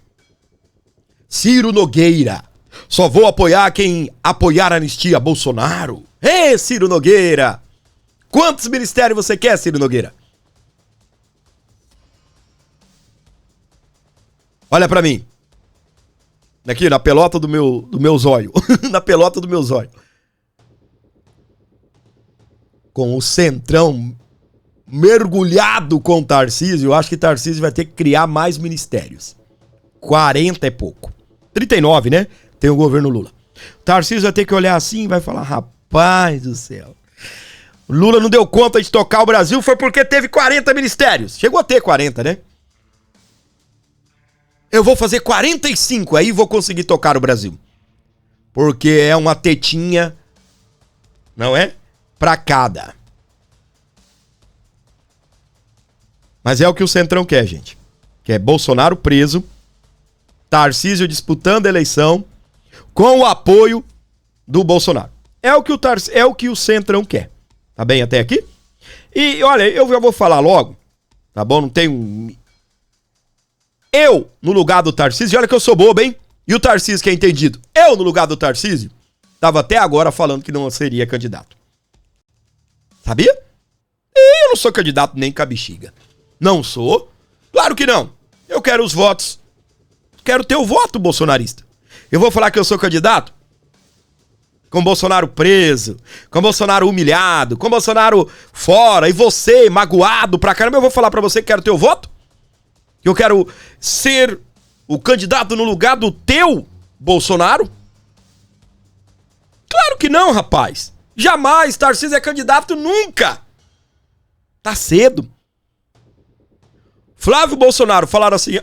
Ciro Nogueira. Só vou apoiar quem apoiar a anistia Bolsonaro. Ciro Nogueira. Quantos ministérios você quer, Ciro Nogueira? Olha pra mim. Aqui, na pelota do meu zóio. Na pelota do meu zóio. Com o Centrão mergulhado com Tarcísio, eu acho que Tarcísio vai ter que criar mais ministérios. 40 é pouco. 39, né? Tem o governo Lula. Tarcísio vai ter que olhar assim e vai falar, rapaz do céu. Lula não deu conta de tocar o Brasil, foi porque teve 40 ministérios. Chegou a ter 40, né? Eu vou fazer 45, aí vou conseguir tocar o Brasil. Porque é uma tetinha, não é? Pra cada. Mas é o que o Centrão quer, gente. Que é Bolsonaro preso, Tarcísio disputando a eleição com o apoio do Bolsonaro. É o que o Centrão quer. Tá bem até aqui? E olha, eu já vou falar logo, tá bom? Não tem Eu, no lugar do Tarcísio, olha que eu sou bobo, hein? E o Tarcísio que é entendido. Eu, no lugar do Tarcísio, tava até agora falando que não seria candidato. Sabia? Eu não sou candidato nem com a bexiga. Não sou. Claro que não. Eu quero os votos. Quero ter o voto bolsonarista. Eu vou falar que eu sou candidato? Com Bolsonaro preso, com Bolsonaro humilhado, com Bolsonaro fora, e você magoado pra caramba, eu vou falar pra você que quero ter o voto? Que eu quero ser o candidato no lugar do teu Bolsonaro? Claro que não, rapaz. Jamais Tarcísio é candidato, nunca. Tá cedo. Flávio Bolsonaro falaram assim,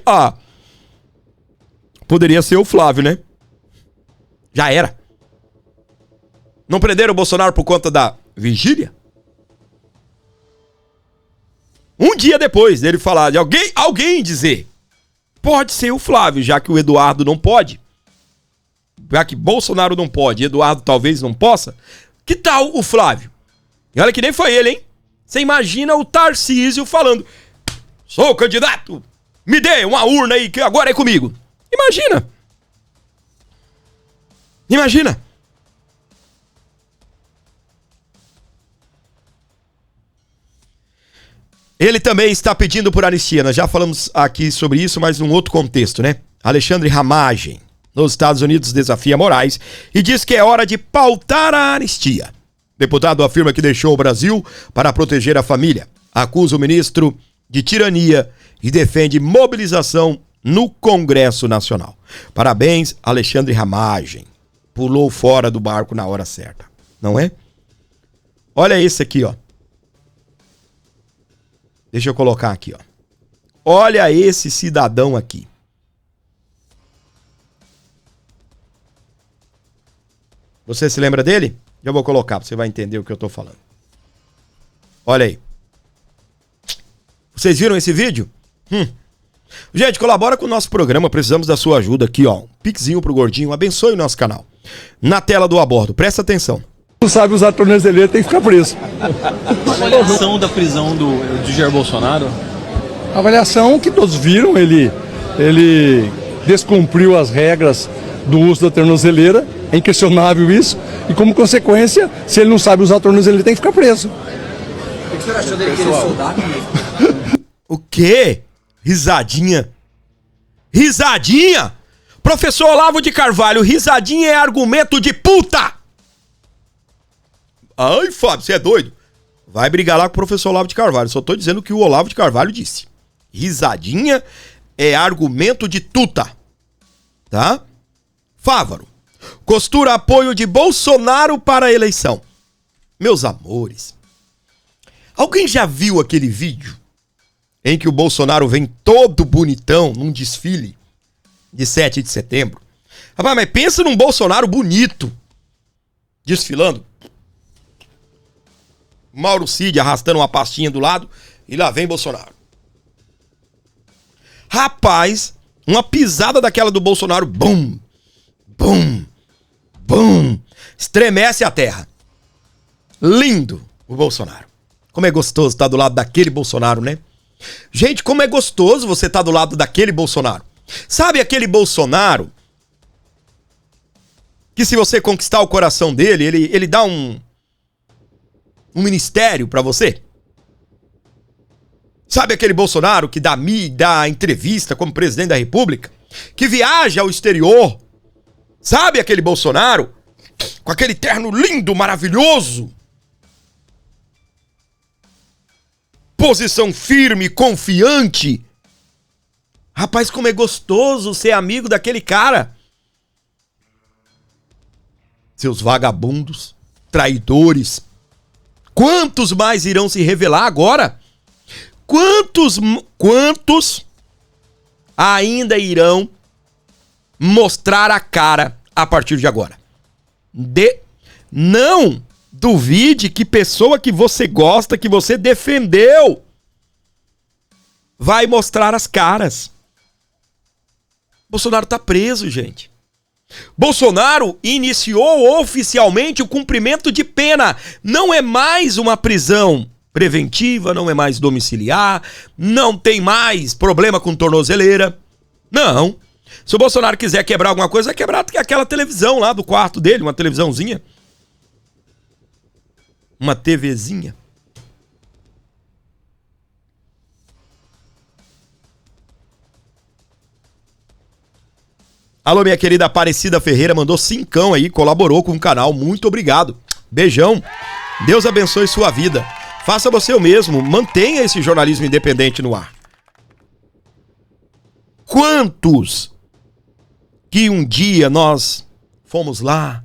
poderia ser o Flávio, né? Já era. Não prenderam o Bolsonaro por conta da vigília? Um dia depois dele falar, de alguém dizer, pode ser o Flávio, já que o Eduardo não pode. Já que Bolsonaro não pode, Eduardo talvez não possa. Que tal o Flávio? E olha que nem foi ele, hein? Você imagina o Tarcísio falando, sou candidato, me dê uma urna aí que agora é comigo. Imagina. Imagina. Ele também está pedindo por anistia. Nós já falamos aqui sobre isso, mas num outro contexto, né? Alexandre Ramagem, nos Estados Unidos, desafia Moraes e diz que é hora de pautar a anistia. Deputado afirma que deixou o Brasil para proteger a família. Acusa o ministro de tirania e defende mobilização no Congresso Nacional. Parabéns, Alexandre Ramagem. Pulou fora do barco na hora certa, não é? Olha esse aqui, ó. Deixa eu colocar aqui, ó. Olha esse cidadão aqui. Você se lembra dele? Já vou colocar, você vai entender o que eu tô falando. Olha aí. Vocês viram esse vídeo? Gente, colabora com o nosso programa, precisamos da sua ajuda aqui, ó. Um pixinho pro gordinho, abençoe o nosso canal. Na tela do abordo, presta atenção. Não sabe usar tornozeleira, tem que ficar preso. A avaliação da prisão de Jair Bolsonaro? A avaliação que todos viram, ele descumpriu as regras do uso da tornozeleira, é inquestionável isso, e como consequência, se ele não sabe usar a tornozeleira, tem que ficar preso. O que o senhor achou dele querer soldar? O quê? Risadinha. Risadinha? Professor Olavo de Carvalho, risadinha é argumento de puta! Ai, Fábio, você é doido? Vai brigar lá com o professor Olavo de Carvalho. Só tô dizendo o que o Olavo de Carvalho disse. Risadinha é argumento de tuta. Tá? Fávaro. Costura apoio de Bolsonaro para a eleição. Meus amores. Alguém já viu aquele vídeo em que o Bolsonaro vem todo bonitão num desfile de 7 de setembro? Rapaz, mas pensa num Bolsonaro bonito desfilando. Mauro Cid arrastando uma pastinha do lado e lá vem Bolsonaro. Rapaz, uma pisada daquela do Bolsonaro, bum, bum, bum, estremece a terra. Lindo o Bolsonaro. Como é gostoso estar do lado daquele Bolsonaro, né? Gente, como é gostoso você estar do lado daquele Bolsonaro. Sabe aquele Bolsonaro que se você conquistar o coração dele, ele dá um ministério pra você? Sabe aquele Bolsonaro que dá entrevista como presidente da República? Que viaja ao exterior? Sabe aquele Bolsonaro com aquele terno lindo, maravilhoso? Posição firme, confiante. Rapaz, como é gostoso ser amigo daquele cara. Seus vagabundos, traidores. Quantos mais irão se revelar agora? Quantos ainda irão mostrar a cara a partir de agora. Não duvide que pessoa que você gosta, que você defendeu, vai mostrar as caras. Bolsonaro tá preso, gente. Bolsonaro iniciou oficialmente o cumprimento de pena. Não é mais uma prisão preventiva, não é mais domiciliar, não tem mais problema com tornozeleira. Não. Se o Bolsonaro quiser quebrar alguma coisa, vai quebrar aquela televisão lá do quarto dele, uma televisãozinha. Uma TVzinha. Alô, minha querida Aparecida Ferreira, mandou 5 aí, colaborou com o canal. Muito obrigado. Beijão. Deus abençoe sua vida. Faça você o mesmo. Mantenha esse jornalismo independente no ar. Quantos que um dia nós fomos lá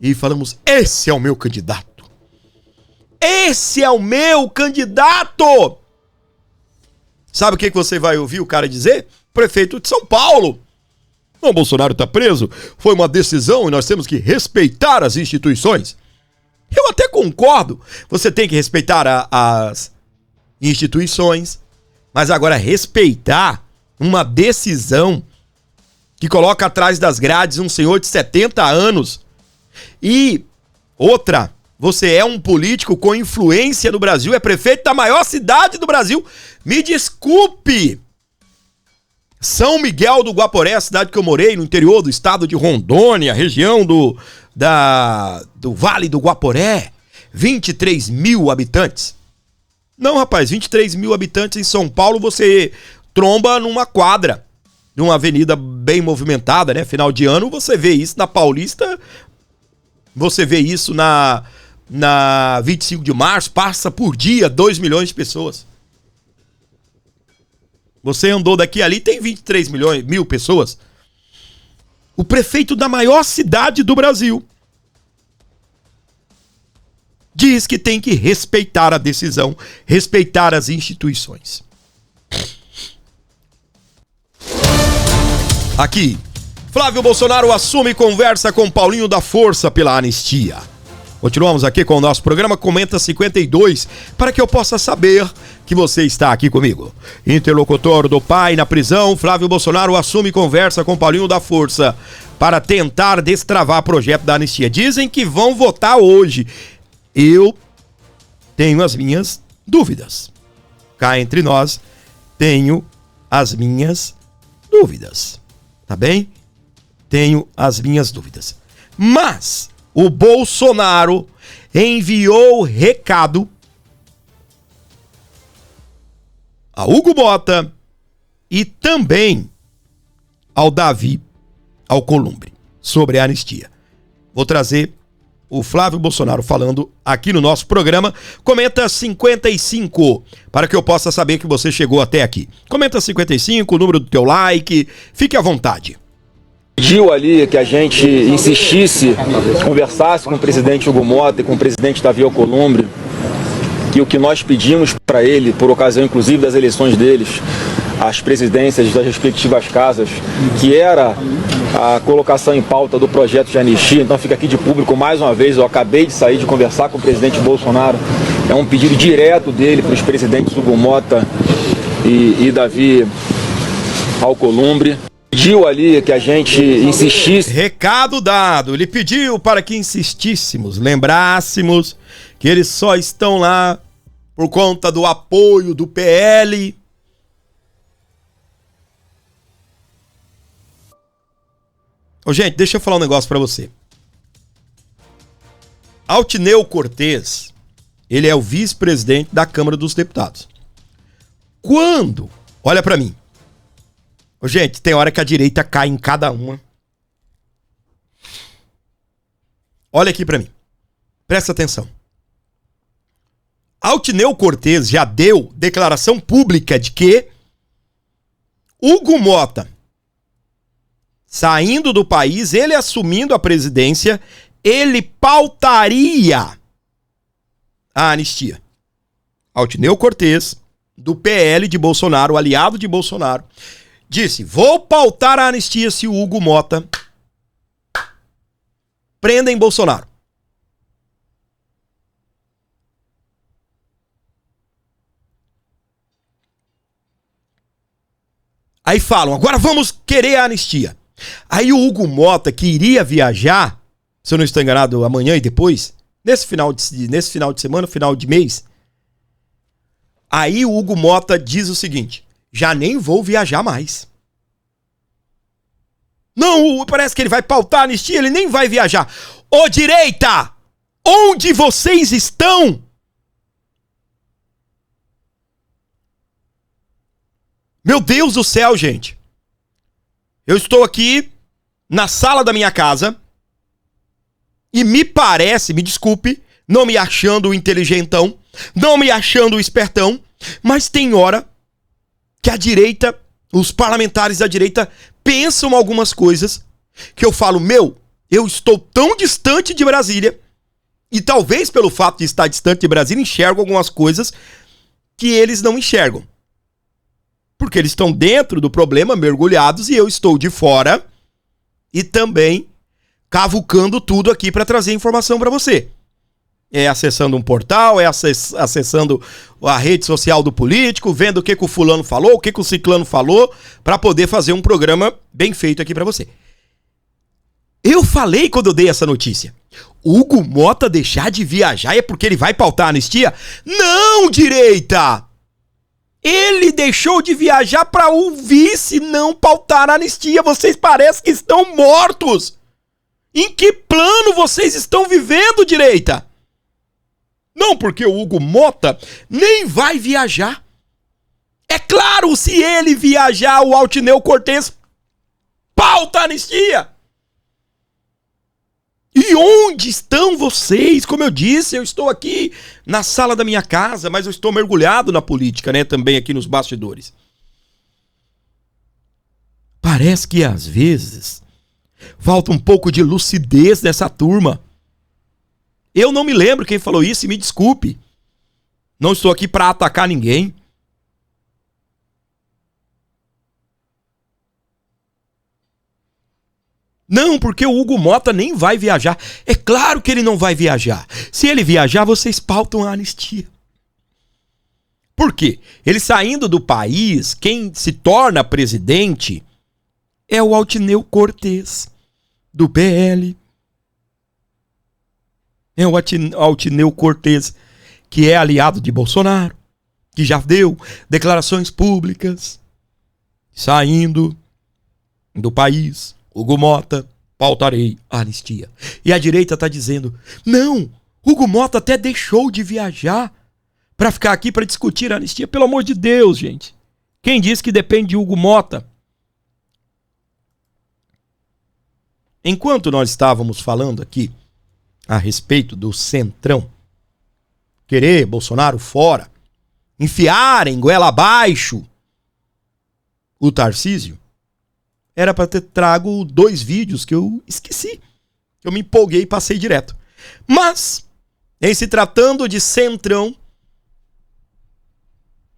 e falamos: esse é o meu candidato. Esse é o meu candidato. Sabe o que você vai ouvir o cara dizer? Prefeito de São Paulo. O Bolsonaro está preso, foi uma decisão e nós temos que respeitar as instituições. Eu até concordo, você tem que respeitar as instituições, mas agora respeitar uma decisão que coloca atrás das grades um senhor de 70 anos e outra, você é um político com influência no Brasil, é prefeito da maior cidade do Brasil, me desculpe. São Miguel do Guaporé, a cidade que eu morei, no interior do estado de Rondônia, região do Vale do Guaporé, 23 mil habitantes. Não, rapaz, 23 mil habitantes em São Paulo, você tromba numa quadra, numa avenida bem movimentada, né? Final de ano, você vê isso na Paulista, você vê isso na 25 de março, passa por dia 2 milhões de pessoas. Você andou daqui ali, tem 23 mil pessoas. O prefeito da maior cidade do Brasil diz que tem que respeitar a decisão, respeitar as instituições. Aqui, Flávio Bolsonaro assume conversa com Paulinho da Força pela anistia. Continuamos aqui com o nosso programa Comenta 52, para que eu possa saber que você está aqui comigo. Interlocutor do pai na prisão, Flávio Bolsonaro assume conversa com Paulinho da Força para tentar destravar projeto da anistia. Dizem que vão votar hoje. Eu tenho as minhas dúvidas. Cá entre nós, tenho as minhas dúvidas. Tá bem? Tenho as minhas dúvidas. Mas o Bolsonaro enviou recado a Hugo Mota e também ao Davi Alcolumbre sobre a anistia. Vou trazer o Flávio Bolsonaro falando aqui no nosso programa. Comenta 55 para que eu possa saber que você chegou até aqui. Comenta 55, o número do teu like, fique à vontade. Pediu ali que a gente insistisse, conversasse com o presidente Hugo Mota e com o presidente Davi Alcolumbre, que o que nós pedimos para ele, por ocasião inclusive das eleições deles, as presidências das respectivas casas, que era a colocação em pauta do projeto de anistia. Então fica aqui de público mais uma vez, eu acabei de sair de conversar com o presidente Bolsonaro, é um pedido direto dele para os presidentes Hugo Mota e Davi Alcolumbre. Pediu ali que a gente insistisse. Recado dado, ele pediu para que insistíssemos, lembrássemos que eles só estão lá por conta do apoio do PL. Ô, gente, deixa eu falar um negócio pra você. Altineu Cortez, ele é o vice-presidente da Câmara dos Deputados. Quando, olha pra mim, ô, gente, tem hora que a direita cai em cada uma. Olha aqui pra mim, presta atenção. Altineu Cortez já deu declaração pública de que Hugo Mota, saindo do país, ele assumindo a presidência, ele pautaria a anistia. Altineu Cortez, do PL de Bolsonaro, aliado de Bolsonaro, disse: vou pautar a anistia se o Hugo Mota prendem Bolsonaro. Aí falam: agora vamos querer a anistia. Aí o Hugo Mota, que iria viajar, se eu não estou enganado, amanhã e depois, nesse final de semana, final de mês, aí o Hugo Mota diz o seguinte: já nem vou viajar mais. Não, parece que ele vai pautar a anistia, ele nem vai viajar. Ô direita, onde vocês estão? Meu Deus do céu, gente. Eu estou aqui na sala da minha casa e me parece, me desculpe, não me achando o inteligentão, não me achando o espertão, mas tem hora que a direita, os parlamentares da direita pensam algumas coisas que eu falo: meu, eu estou tão distante de Brasília, e talvez pelo fato de estar distante de Brasília enxergo algumas coisas que eles não enxergam. Porque eles estão dentro do problema, mergulhados, e eu estou de fora e também cavucando tudo aqui para trazer informação para você. É acessando um portal, é acessando a rede social do político, vendo o que o fulano falou, o que o ciclano falou, para poder fazer um programa bem feito aqui para você. Eu falei quando eu dei essa notícia: Hugo Mota deixar de viajar é porque ele vai pautar a anistia? Não, direita! Ele deixou de viajar para o vice não pautar a anistia. Vocês parecem que estão mortos. Em que plano vocês estão vivendo, direita? Não, porque o Hugo Mota nem vai viajar. É claro, se ele viajar, o Altineu Cortez pauta a anistia. E onde estão vocês? Como eu disse, eu estou aqui na sala da minha casa, mas eu estou mergulhado na política, né? Também aqui nos bastidores. Parece que às vezes falta um pouco de lucidez nessa turma. Eu não me lembro quem falou isso e me desculpe. Não estou aqui para atacar ninguém. Não, porque o Hugo Mota nem vai viajar. É claro que ele não vai viajar. Se ele viajar, vocês pautam a anistia. Por quê? Ele saindo do país, quem se torna presidente é o Altineu Cortez, do PL. É o Altineu Cortez, que é aliado de Bolsonaro, que já deu declarações públicas, saindo do país. Hugo Mota, pautarei a anistia. E a direita está dizendo: não, Hugo Mota até deixou de viajar para ficar aqui para discutir a anistia. Pelo amor de Deus, gente. Quem disse que depende de Hugo Mota? Enquanto nós estávamos falando aqui a respeito do Centrão querer Bolsonaro fora, enfiarem goela abaixo o Tarcísio, era para ter trago 2 vídeos que eu esqueci. Eu me empolguei e passei direto. Mas, em se tratando de Centrão,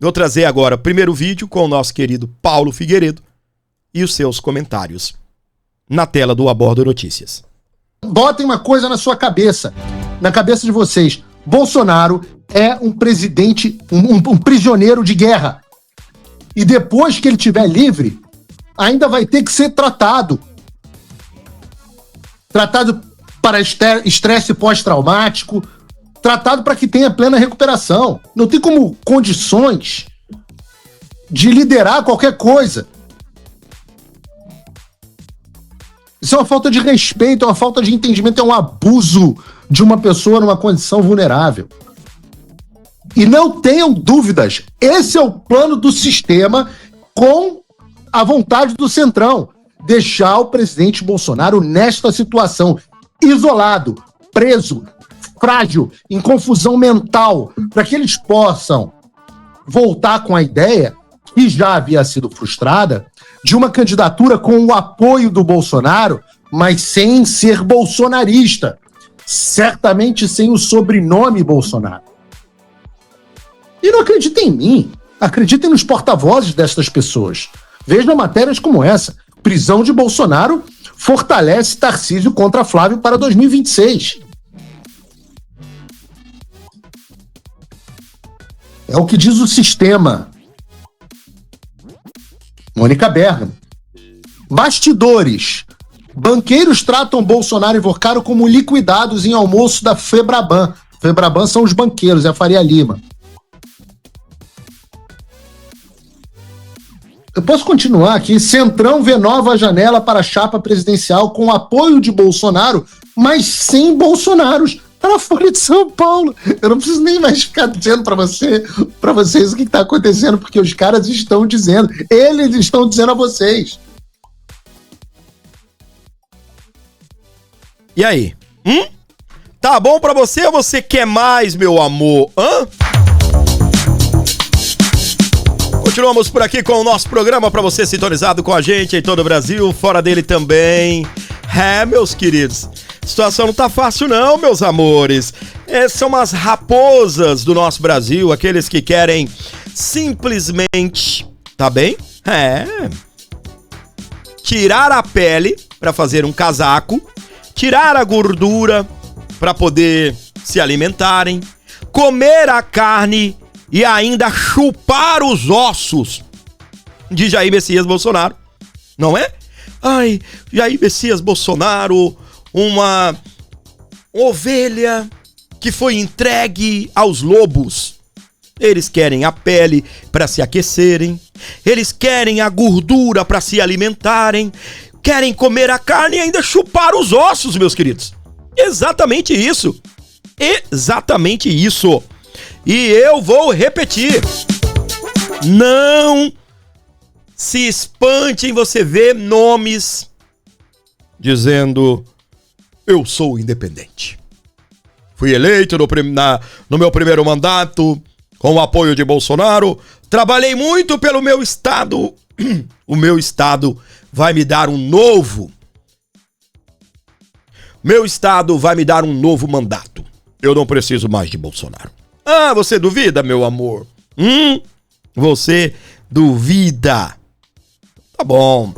vou trazer agora o primeiro vídeo com o nosso querido Paulo Figueiredo e os seus comentários na tela do Abordo Notícias. Botem uma coisa na sua cabeça, na cabeça de vocês. Bolsonaro é um presidente, um prisioneiro de guerra. E depois que ele estiver livre, ainda vai ter que ser tratado. Tratado para estresse pós-traumático, tratado para que tenha plena recuperação. Não tem como condições de liderar qualquer coisa. Isso é uma falta de respeito, é uma falta de entendimento, é um abuso de uma pessoa numa condição vulnerável. E não tenham dúvidas, esse é o plano do sistema com a vontade do Centrão, deixar o presidente Bolsonaro nesta situação, isolado, preso, frágil, em confusão mental, para que eles possam voltar com a ideia, que já havia sido frustrada, de uma candidatura com o apoio do Bolsonaro, mas sem ser bolsonarista, certamente sem o sobrenome Bolsonaro. E não acreditem em mim, acreditem nos porta-vozes destas pessoas. Vejam matérias como essa. Prisão de Bolsonaro fortalece Tarcísio contra Flávio para 2026. É o que diz o sistema. Mônica Bergamo. Bastidores. Banqueiros tratam Bolsonaro e Vorcaro como liquidados em almoço da Febraban. Febraban são os banqueiros, é a Faria Lima. Eu posso continuar aqui. Centrão vê nova janela para a chapa presidencial com apoio de Bolsonaro, mas sem Bolsonaros. Tá na Folha de São Paulo. Eu não preciso nem mais ficar dizendo para vocês o que está acontecendo, porque os caras estão dizendo. Eles estão dizendo a vocês. E aí? Tá bom pra você ou você quer mais, meu amor? Continuamos por aqui com o nosso programa para você sintonizado com a gente em todo o Brasil, fora dele também. Meus queridos, a situação não tá fácil não, meus amores. São umas raposas do nosso Brasil, aqueles que querem simplesmente, tá bem? Tirar a pele para fazer um casaco, tirar a gordura para poder se alimentarem, comer a carne e ainda chupar os ossos de Jair Messias Bolsonaro, não é? Ai, Jair Messias Bolsonaro, uma ovelha que foi entregue aos lobos. Eles querem a pele para se aquecerem, eles querem a gordura para se alimentarem, querem comer a carne e ainda chupar os ossos, meus queridos. Exatamente isso. Exatamente isso. E eu vou repetir. Não se espante em você ver nomes dizendo: eu sou independente. Fui eleito no meu primeiro mandato com o apoio de Bolsonaro. Trabalhei muito pelo meu estado. O meu estado vai me dar um novo. Meu estado vai me dar um novo mandato. Eu não preciso mais de Bolsonaro. Você duvida, meu amor? Você duvida. Tá bom.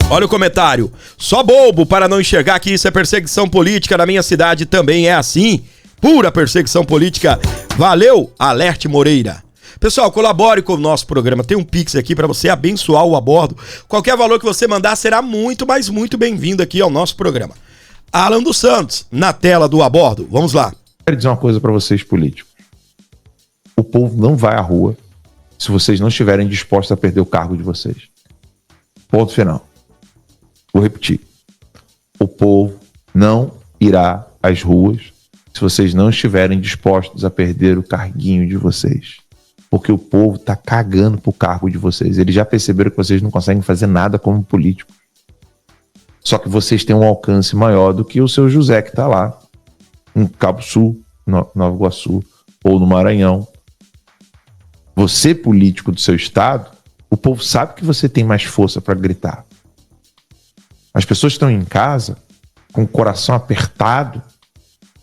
Olha o comentário. Só bobo para não enxergar que isso é perseguição política. Na minha cidade também é assim. Pura perseguição política. Valeu, Alerte Moreira. Pessoal, colabore com o nosso programa. Tem um Pix aqui para você abençoar o Abordo. Qualquer valor que você mandar será muito, mas muito bem-vindo aqui ao nosso programa. Alan dos Santos, na tela do Abordo. Vamos lá. Quero dizer uma coisa para vocês, políticos. O povo não vai à rua se vocês não estiverem dispostos a perder o cargo de vocês. Ponto final. Vou repetir. O povo não irá às ruas se vocês não estiverem dispostos a perder o carguinho de vocês. Porque o povo tá cagando pro cargo de vocês. Eles já perceberam que vocês não conseguem fazer nada como político. Só que vocês têm um alcance maior do que o seu José que tá lá em Cabo Sul, Nova Iguaçu ou no Maranhão. Você, político do seu estado, o povo sabe que você tem mais força para gritar. As pessoas estão em casa com o coração apertado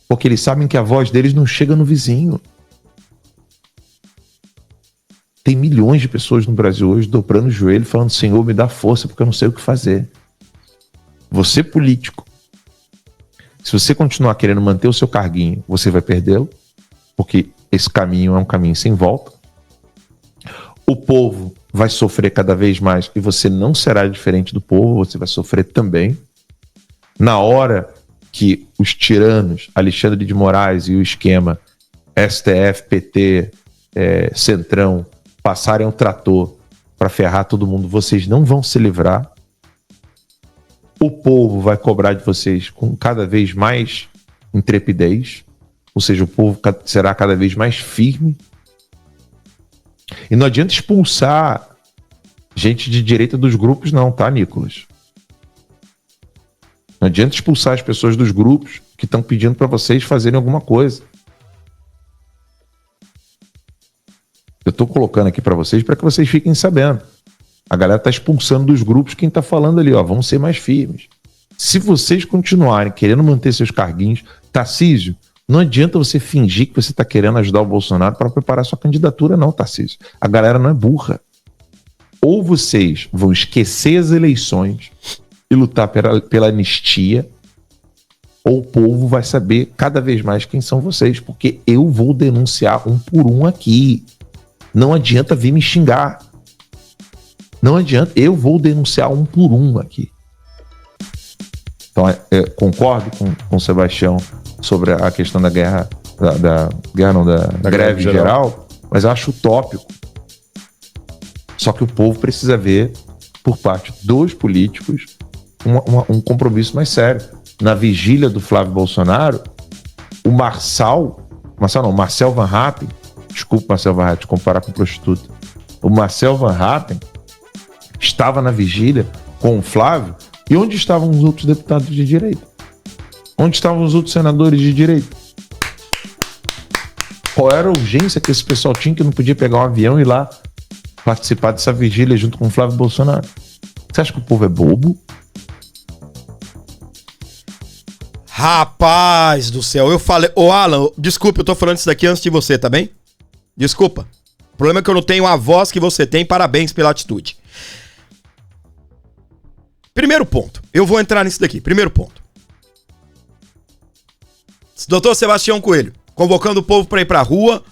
porque eles sabem que a voz deles não chega no vizinho. Tem milhões de pessoas no Brasil hoje dobrando o joelho falando: Senhor, me dá força porque eu não sei o que fazer. Você, político, se você continuar querendo manter o seu carguinho, você vai perdê-lo, porque esse caminho é um caminho sem volta. O povo vai sofrer cada vez mais e você não será diferente do povo, você vai sofrer também. Na hora que os tiranos, Alexandre de Moraes e o esquema STF, PT, Centrão, passarem o trator para ferrar todo mundo, vocês não vão se livrar. O povo vai cobrar de vocês com cada vez mais intrepidez, ou seja, o povo será cada vez mais firme. E não adianta expulsar gente de direita dos grupos não, tá, Nicolas? Não adianta expulsar as pessoas dos grupos que estão pedindo para vocês fazerem alguma coisa. Eu estou colocando aqui para vocês para que vocês fiquem sabendo. A galera está expulsando dos grupos quem está falando ali, ó, vamos ser mais firmes. Se vocês continuarem querendo manter seus carguinhos, Tarcísio, não adianta você fingir que você está querendo ajudar o Bolsonaro para preparar sua candidatura não, Tarcísio. A galera não é burra. ou vocês vão esquecer as eleições e lutar pela anistia, ou o povo vai saber cada vez mais quem são vocês, porque eu vou denunciar um por um aqui. Não adianta vir me xingar. Não adianta, eu vou denunciar um por um aqui. Então, concordo com o Sebastião sobre a questão da guerra, da greve geral, mas acho utópico. Só que o povo precisa ver, por parte dos políticos, um compromisso mais sério. Na vigília do Flávio Bolsonaro, o Marcel Van Hatten, desculpa, Marcel Van Hatten, comparar com prostituta. O Marcel Van Hatten estava na vigília com o Flávio, e onde estavam os outros deputados de direita? Onde estavam os outros senadores de direita? Qual era a urgência que esse pessoal tinha, que não podia pegar um avião e ir lá participar dessa vigília junto com o Flávio Bolsonaro? Você acha que o povo é bobo? Rapaz do céu, eu falei... Ô Alan, desculpa, eu tô falando isso daqui antes de você, tá bem? Desculpa. O problema é que eu não tenho a voz que você tem, parabéns pela atitude. Primeiro ponto, eu vou entrar nisso daqui, primeiro ponto. Doutor Sebastião Coelho, convocando o povo para ir pra rua,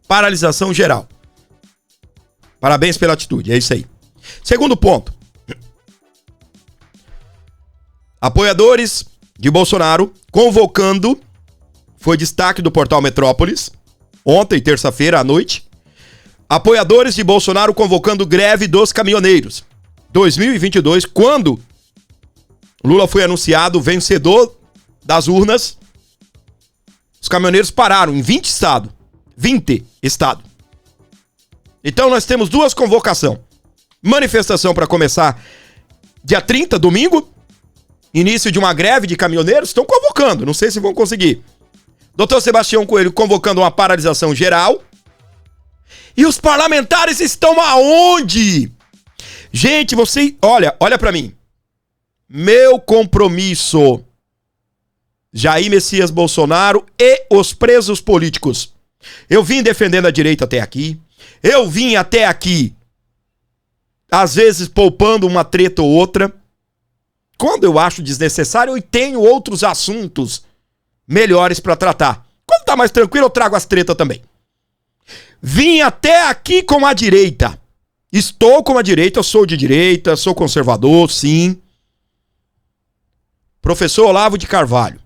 paralisação geral. Parabéns pela atitude, é isso aí. Segundo ponto. Apoiadores de Bolsonaro convocando, foi destaque do portal Metrópolis, ontem, terça-feira à noite, apoiadores de Bolsonaro convocando greve dos caminhoneiros. 2022, quando Lula foi anunciado vencedor das urnas, os caminhoneiros pararam em 20 estados. 20 estados. Então nós temos duas convocações. Manifestação para começar dia 30, domingo. Início de uma greve de caminhoneiros. Estão convocando, não sei se vão conseguir. Doutor Sebastião Coelho convocando uma paralisação geral. E os parlamentares estão aonde? Gente, você... Olha pra mim. Meu compromisso. Jair Messias Bolsonaro e os presos políticos. Eu vim defendendo a direita até aqui. Eu vim até aqui, às vezes poupando uma treta ou outra, quando eu acho desnecessário, e tenho outros assuntos melhores pra tratar. Quando tá mais tranquilo, eu trago as tretas também. Vim até aqui com a direita. Estou com a direita, sou de direita, sou conservador, sim. Professor Olavo de Carvalho,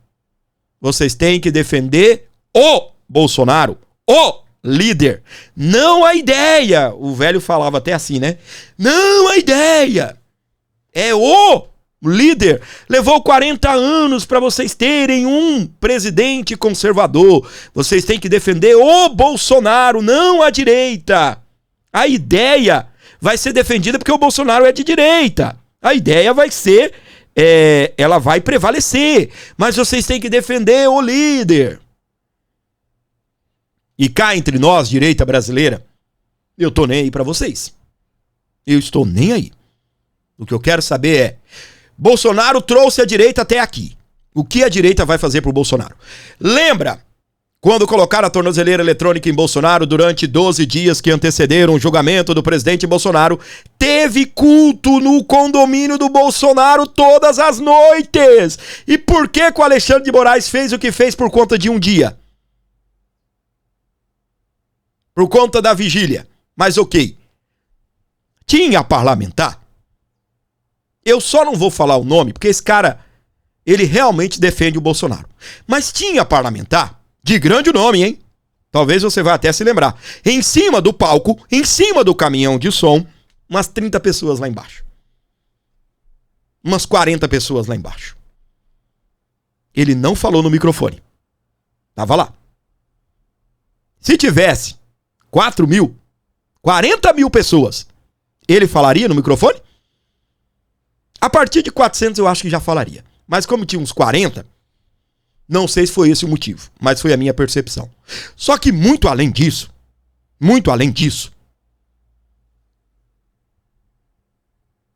vocês têm que defender o Bolsonaro, o líder, não a ideia. O velho falava até assim, né? Não a ideia. É o líder. Levou 40 anos para vocês terem um presidente conservador. Vocês têm que defender o Bolsonaro, não a direita. A ideia vai ser defendida porque o Bolsonaro é de direita. A ideia vai ser, ela vai prevalecer. Mas vocês têm que defender o líder. E cá entre nós, direita brasileira, eu tô nem aí pra vocês. Eu estou nem aí. O que eu quero saber é, Bolsonaro trouxe a direita até aqui. O que a direita vai fazer pro Bolsonaro? Lembra quando colocaram a tornozeleira eletrônica em Bolsonaro durante 12 dias que antecederam o julgamento do presidente Bolsonaro? Teve culto no condomínio do Bolsonaro todas as noites. E por que o Alexandre de Moraes fez o que fez por conta de um dia? Por conta da vigília. Mas ok. Tinha parlamentar. Eu só não vou falar o nome, porque esse cara, ele realmente defende o Bolsonaro. Mas tinha parlamentar, de grande nome, hein? Talvez você vá até se lembrar. Em cima do palco, em cima do caminhão de som, umas 30 pessoas lá embaixo. Umas 40 pessoas lá embaixo. Ele não falou no microfone. Tava lá. Se tivesse 4 mil, 40 mil pessoas, ele falaria no microfone? A partir de 400 eu acho que já falaria. Mas como tinha uns 40, não sei se foi esse o motivo, mas foi a minha percepção. Só que muito além disso,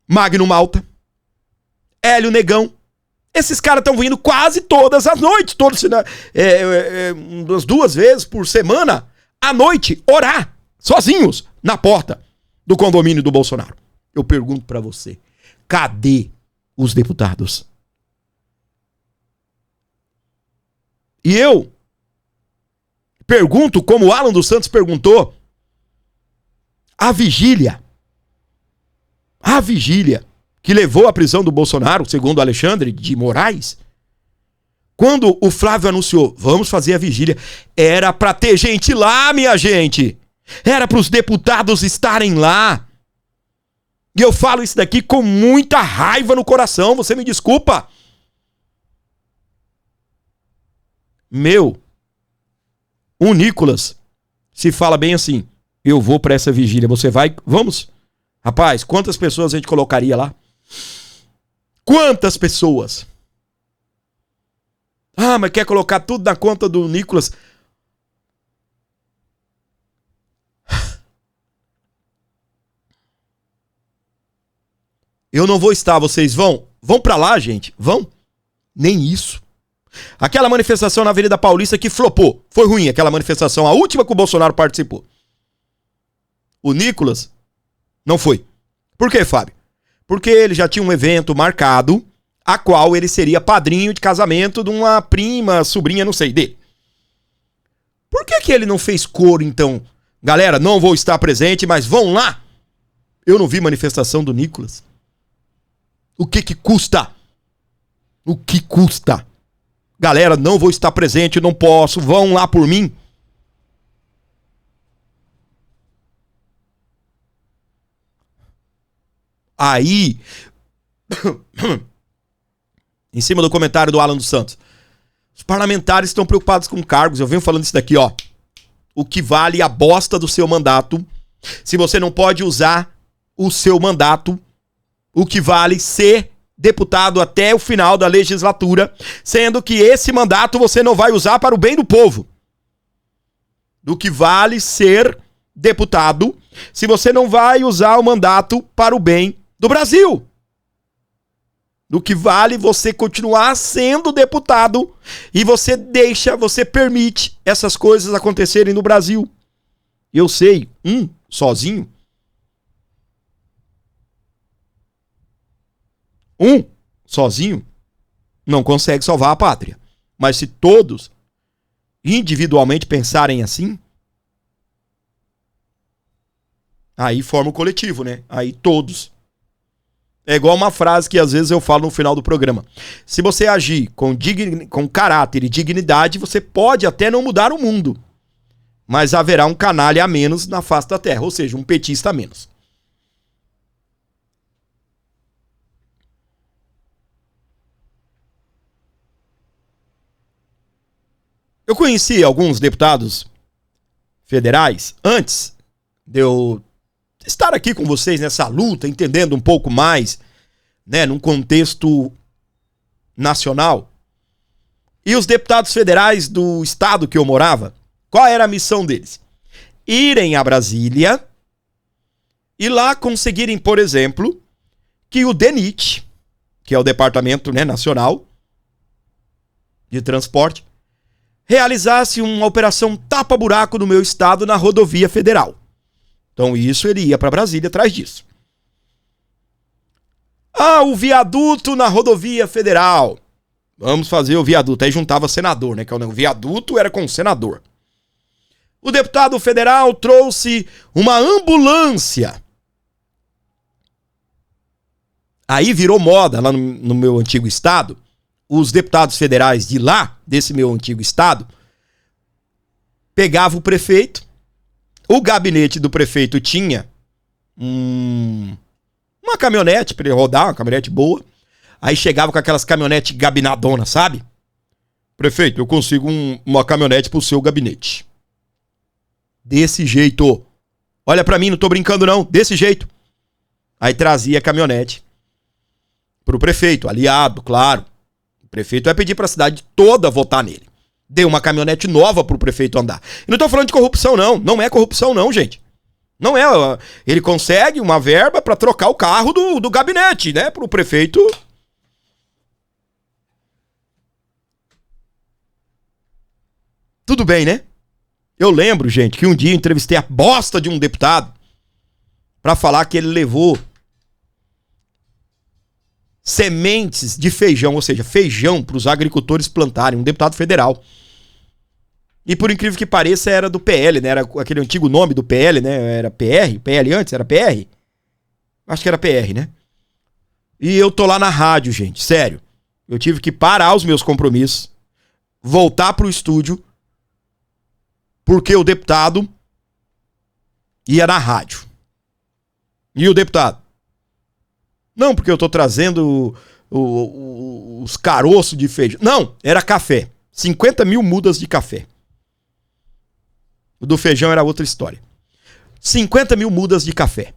Magno Malta, Hélio Negão, esses caras estão vindo quase todas as noites, umas 2 vezes por semana, à noite, orar, sozinhos, na porta do condomínio do Bolsonaro. Eu pergunto pra você, cadê os deputados? E eu pergunto, como o Alan dos Santos perguntou, a vigília que levou à prisão do Bolsonaro, segundo Alexandre de Moraes, quando o Flávio anunciou, vamos fazer a vigília, era pra ter gente lá, minha gente. Era pros deputados estarem lá. E eu falo isso daqui com muita raiva no coração, você me desculpa. O Nicolas se fala bem assim, eu vou pra essa vigília, você vai? Vamos? Rapaz, quantas pessoas a gente colocaria lá? Quantas pessoas? Ah, mas quer colocar tudo na conta do Nicolas? Eu não vou estar, vocês vão? Vão pra lá, gente? Vão? Nem isso. Aquela manifestação na Avenida Paulista que flopou. Foi ruim aquela manifestação, a última que o Bolsonaro participou. O Nicolas não foi. Por quê, Fábio? Porque ele já tinha um evento marcado, a qual ele seria padrinho de casamento de uma prima, sobrinha, não sei, dele. Por que ele não fez coro, então? Galera, não vou estar presente, mas vão lá. Eu não vi manifestação do Nicolas. O que custa? O que custa? Galera, não vou estar presente, não posso, vão lá por mim. Aí, em cima do comentário do Alan dos Santos, os parlamentares estão preocupados com cargos. Eu venho falando isso daqui, ó. O que vale a bosta do seu mandato, se você não pode usar o seu mandato, o que vale ser deputado até o final da legislatura, sendo que esse mandato você não vai usar para o bem do povo. Do que vale ser deputado, se você não vai usar o mandato para o bem do Brasil. Do que vale você continuar sendo deputado e você permite essas coisas acontecerem no Brasil. Eu sei, sozinho, não consegue salvar a pátria. Mas se todos individualmente pensarem assim, aí forma o coletivo, né? Aí todos. É igual uma frase que às vezes eu falo no final do programa. Se você agir com caráter e dignidade, você pode até não mudar o mundo. Mas haverá um canalha a menos na face da terra, ou seja, um petista a menos. Eu conheci alguns deputados federais antes de eu estar aqui com vocês nessa luta, entendendo um pouco mais, né, num contexto nacional. E os deputados federais do estado que eu morava, qual era a missão deles? Irem a Brasília e lá conseguirem, por exemplo, que o DENIT, que é o Departamento, né, Nacional de Transporte, realizasse uma operação tapa-buraco no meu estado na rodovia federal. Então isso ele ia para Brasília atrás disso. Ah, o viaduto na rodovia federal. Vamos fazer o viaduto. Aí juntava senador, né? Que o viaduto era com o senador. O deputado federal trouxe uma ambulância. Aí virou moda lá no meu antigo estado. Os deputados federais de lá, desse meu antigo estado, pegavam o prefeito. O gabinete do prefeito tinha uma caminhonete para ele rodar, uma caminhonete boa. Aí chegava com aquelas caminhonetes gabinadonas, sabe? Prefeito, eu consigo uma caminhonete pro seu gabinete. Desse jeito. Olha pra mim, não tô brincando não. Desse jeito. Aí trazia a caminhonete pro prefeito, aliado, claro. O prefeito vai pedir pra cidade toda votar nele. Deu uma caminhonete nova pro prefeito andar. E não tô falando de corrupção, não. Não é corrupção, não, gente. Não é. Ele consegue uma verba pra trocar o carro do gabinete, né? Pro prefeito. Tudo bem, né? Eu lembro, gente, que um dia eu entrevistei a bosta de um deputado pra falar que ele levou sementes de feijão, ou seja, feijão para os agricultores plantarem, um deputado federal. E por incrível que pareça, era do PL, né? Era aquele antigo nome do PL, né? Era PR? PL antes? Era PR? Acho que era PR, né? E eu tô lá na rádio, gente, sério. Eu tive que parar os meus compromissos, voltar pro estúdio, porque o deputado ia na rádio. E o deputado? Não, porque eu tô trazendo os caroços de feijão. Não, era café. 50 mil mudas de café. O do feijão era outra história. 50 mil mudas de café.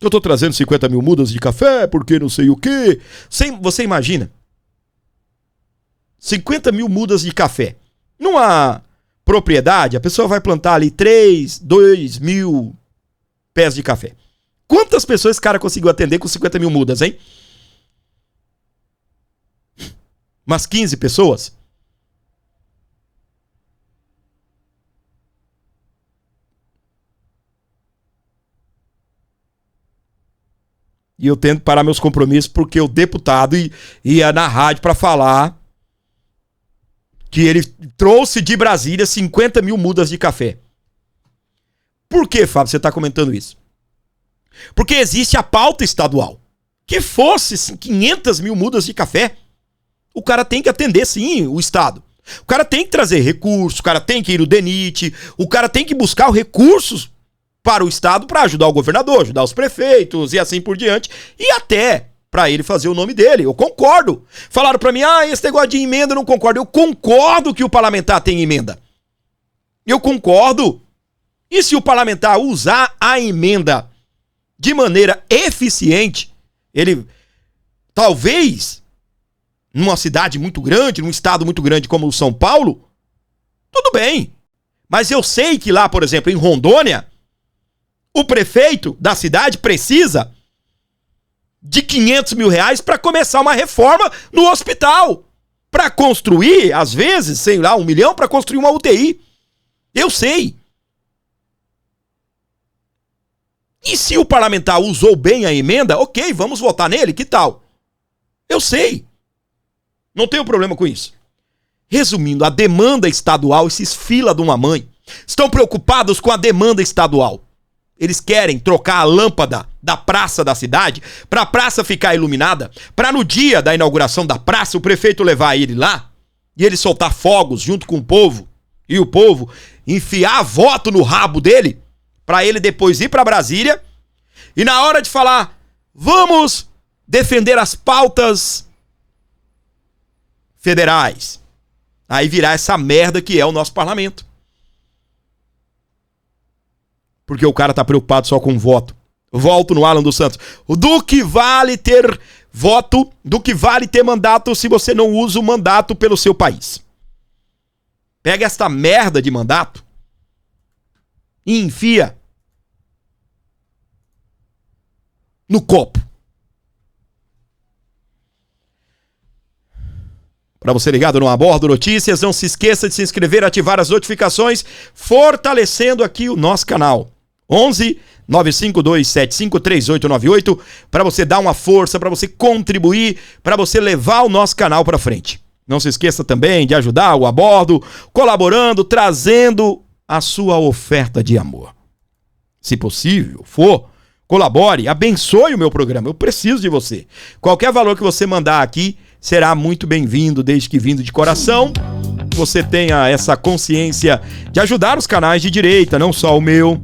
Eu tô trazendo 50 mil mudas de café porque não sei o quê. Você imagina? 50 mil mudas de café. Numa propriedade, a pessoa vai plantar ali 2 mil pés de café. Quantas pessoas esse cara conseguiu atender com 50 mil mudas, hein? Umas 15 pessoas? E eu tento parar meus compromissos porque o deputado ia na rádio para falar que ele trouxe de Brasília 50 mil mudas de café. Por que, Fábio, você está comentando isso? Porque existe a pauta estadual. Que fosse 500 mil mudas de café, o cara tem que atender, sim, o Estado. O cara tem que trazer recursos, o cara tem que ir no DENIT, o cara tem que buscar recursos para o Estado para ajudar o governador, ajudar os prefeitos e assim por diante, e até para ele fazer o nome dele. Eu concordo. Falaram para mim, esse negócio de emenda eu não concordo. Eu concordo que o parlamentar tem emenda. Eu concordo. E se o parlamentar usar a emenda de maneira eficiente, ele talvez numa cidade muito grande, num estado muito grande como o São Paulo, tudo bem. Mas eu sei que lá, por exemplo, em Rondônia, o prefeito da cidade precisa de 500 mil reais para começar uma reforma no hospital. Para construir, às vezes, sei lá, 1 milhão para construir uma UTI. Eu sei. E se o parlamentar usou bem a emenda, ok, vamos votar nele, que tal? Eu sei. Não tenho problema com isso. Resumindo, a demanda estadual, esses fila de uma mãe, estão preocupados com a demanda estadual. Eles querem trocar a lâmpada da praça da cidade para a praça ficar iluminada, para no dia da inauguração da praça o prefeito levar ele lá e ele soltar fogos junto com o povo e o povo enfiar voto no rabo dele para ele depois ir para Brasília e na hora de falar vamos defender as pautas federais, aí virar essa merda que é o nosso parlamento. Porque o cara tá preocupado só com voto. Volto no Alan dos Santos. Do que vale ter voto, do que vale ter mandato se você não usa o mandato pelo seu país? Pega esta merda de mandato e enfia no copo. Para você ligado no Abordo Notícias, não se esqueça de se inscrever, ativar as notificações, fortalecendo aqui o nosso canal. 11 95275 3898 para você dar uma força, para você contribuir, para você levar o nosso canal para frente. Não se esqueça também de ajudar o Abordo, colaborando, trazendo a sua oferta de amor. Se possível, colabore, abençoe o meu programa. Eu preciso de você. Qualquer valor que você mandar aqui será muito bem-vindo, desde que vindo de coração. Você tenha essa consciência de ajudar os canais de direita, não só o meu.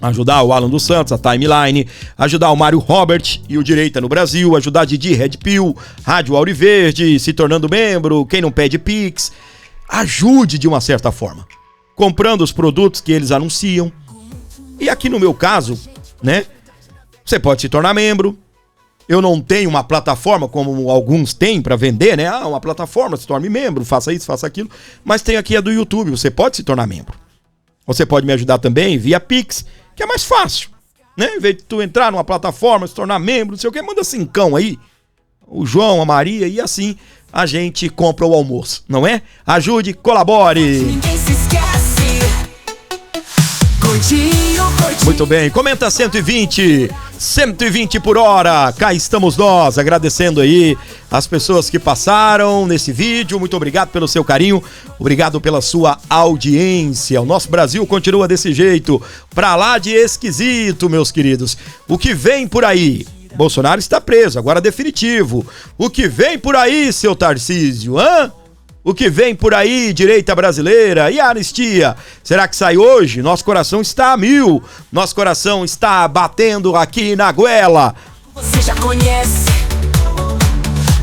Ajudar o Alan dos Santos, a Timeline, ajudar o Mário Robert e o Direita no Brasil, ajudar a Didi Red Pill, Rádio Auriverde, se tornando membro, quem não pede Pix. Ajude de uma certa forma, comprando os produtos que eles anunciam. E aqui no meu caso, né, você pode se tornar membro. Eu não tenho uma plataforma como alguns têm para vender, né? Uma plataforma, se torne membro, faça isso, faça aquilo. Mas tem aqui a do YouTube, você pode se tornar membro. Você pode me ajudar também via Pix, que é mais fácil, né? Em vez de tu entrar numa plataforma, se tornar membro, não sei o que, manda 5 aí. O João, a Maria, e assim a gente compra o almoço, não é? Ajude, colabore. Ninguém se esquece. Muito bem, comenta 120. 120 por hora, cá estamos nós, agradecendo aí as pessoas que passaram nesse vídeo, muito obrigado pelo seu carinho, obrigado pela sua audiência. O nosso Brasil continua desse jeito, pra lá de esquisito, meus queridos. O que vem por aí? Bolsonaro está preso, agora definitivo. O que vem por aí, seu Tarcísio, hã? O que vem por aí, direita brasileira? E a anistia? Será que sai hoje? Nosso coração está a mil. Nosso coração está batendo aqui na goela. Você já conhece.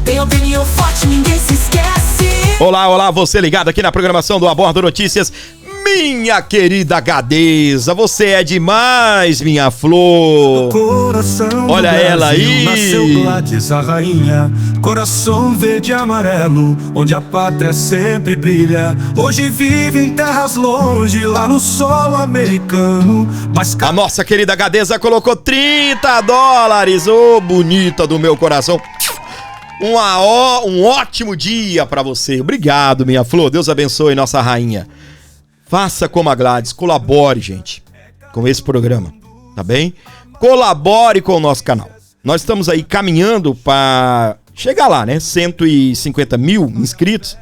Tem opinião forte, ninguém se esquece. Olá, olá, você ligado aqui na programação do Abordo Notícias. Minha querida Gadeza, você é demais, minha flor. Olha ela aí. Nasceu Gladys, a rainha, coração verde e amarelo, onde a pátria sempre brilha. Hoje vive em terras longe, lá no solo americano. Mas a nossa querida Gadeza colocou $30. Ô, bonita do meu coração. Um ótimo dia pra você. Obrigado, minha flor. Deus abençoe nossa rainha. Faça como a Gladys, colabore, gente, com esse programa, tá bem? Colabore com o nosso canal. Nós estamos aí caminhando para chegar lá, né? 150 mil inscritos.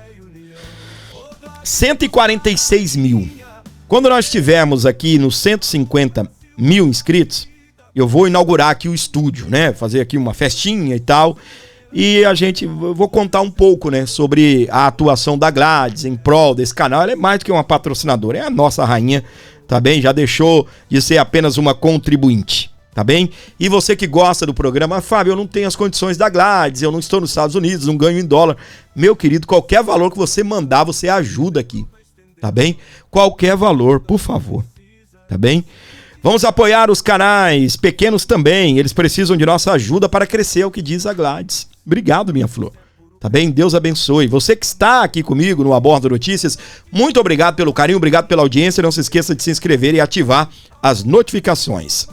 146 mil. Quando nós estivermos aqui nos 150 mil inscritos, eu vou inaugurar aqui o estúdio, né? Fazer aqui uma festinha e tal. E vou contar um pouco, né, sobre a atuação da Gladys em prol desse canal. Ela é mais do que uma patrocinadora, é a nossa rainha, tá bem? Já deixou de ser apenas uma contribuinte, tá bem? E você que gosta do programa, Fábio, eu não tenho as condições da Gladys, eu não estou nos Estados Unidos, não ganho em dólar. Meu querido, qualquer valor que você mandar, você ajuda aqui, tá bem? Qualquer valor, por favor, tá bem? Vamos apoiar os canais pequenos também, eles precisam de nossa ajuda para crescer, é o que diz a Gladys. Obrigado, minha flor. Tá bem? Deus abençoe. Você que está aqui comigo no Abordo Notícias, muito obrigado pelo carinho, obrigado pela audiência. Não se esqueça de se inscrever e ativar as notificações.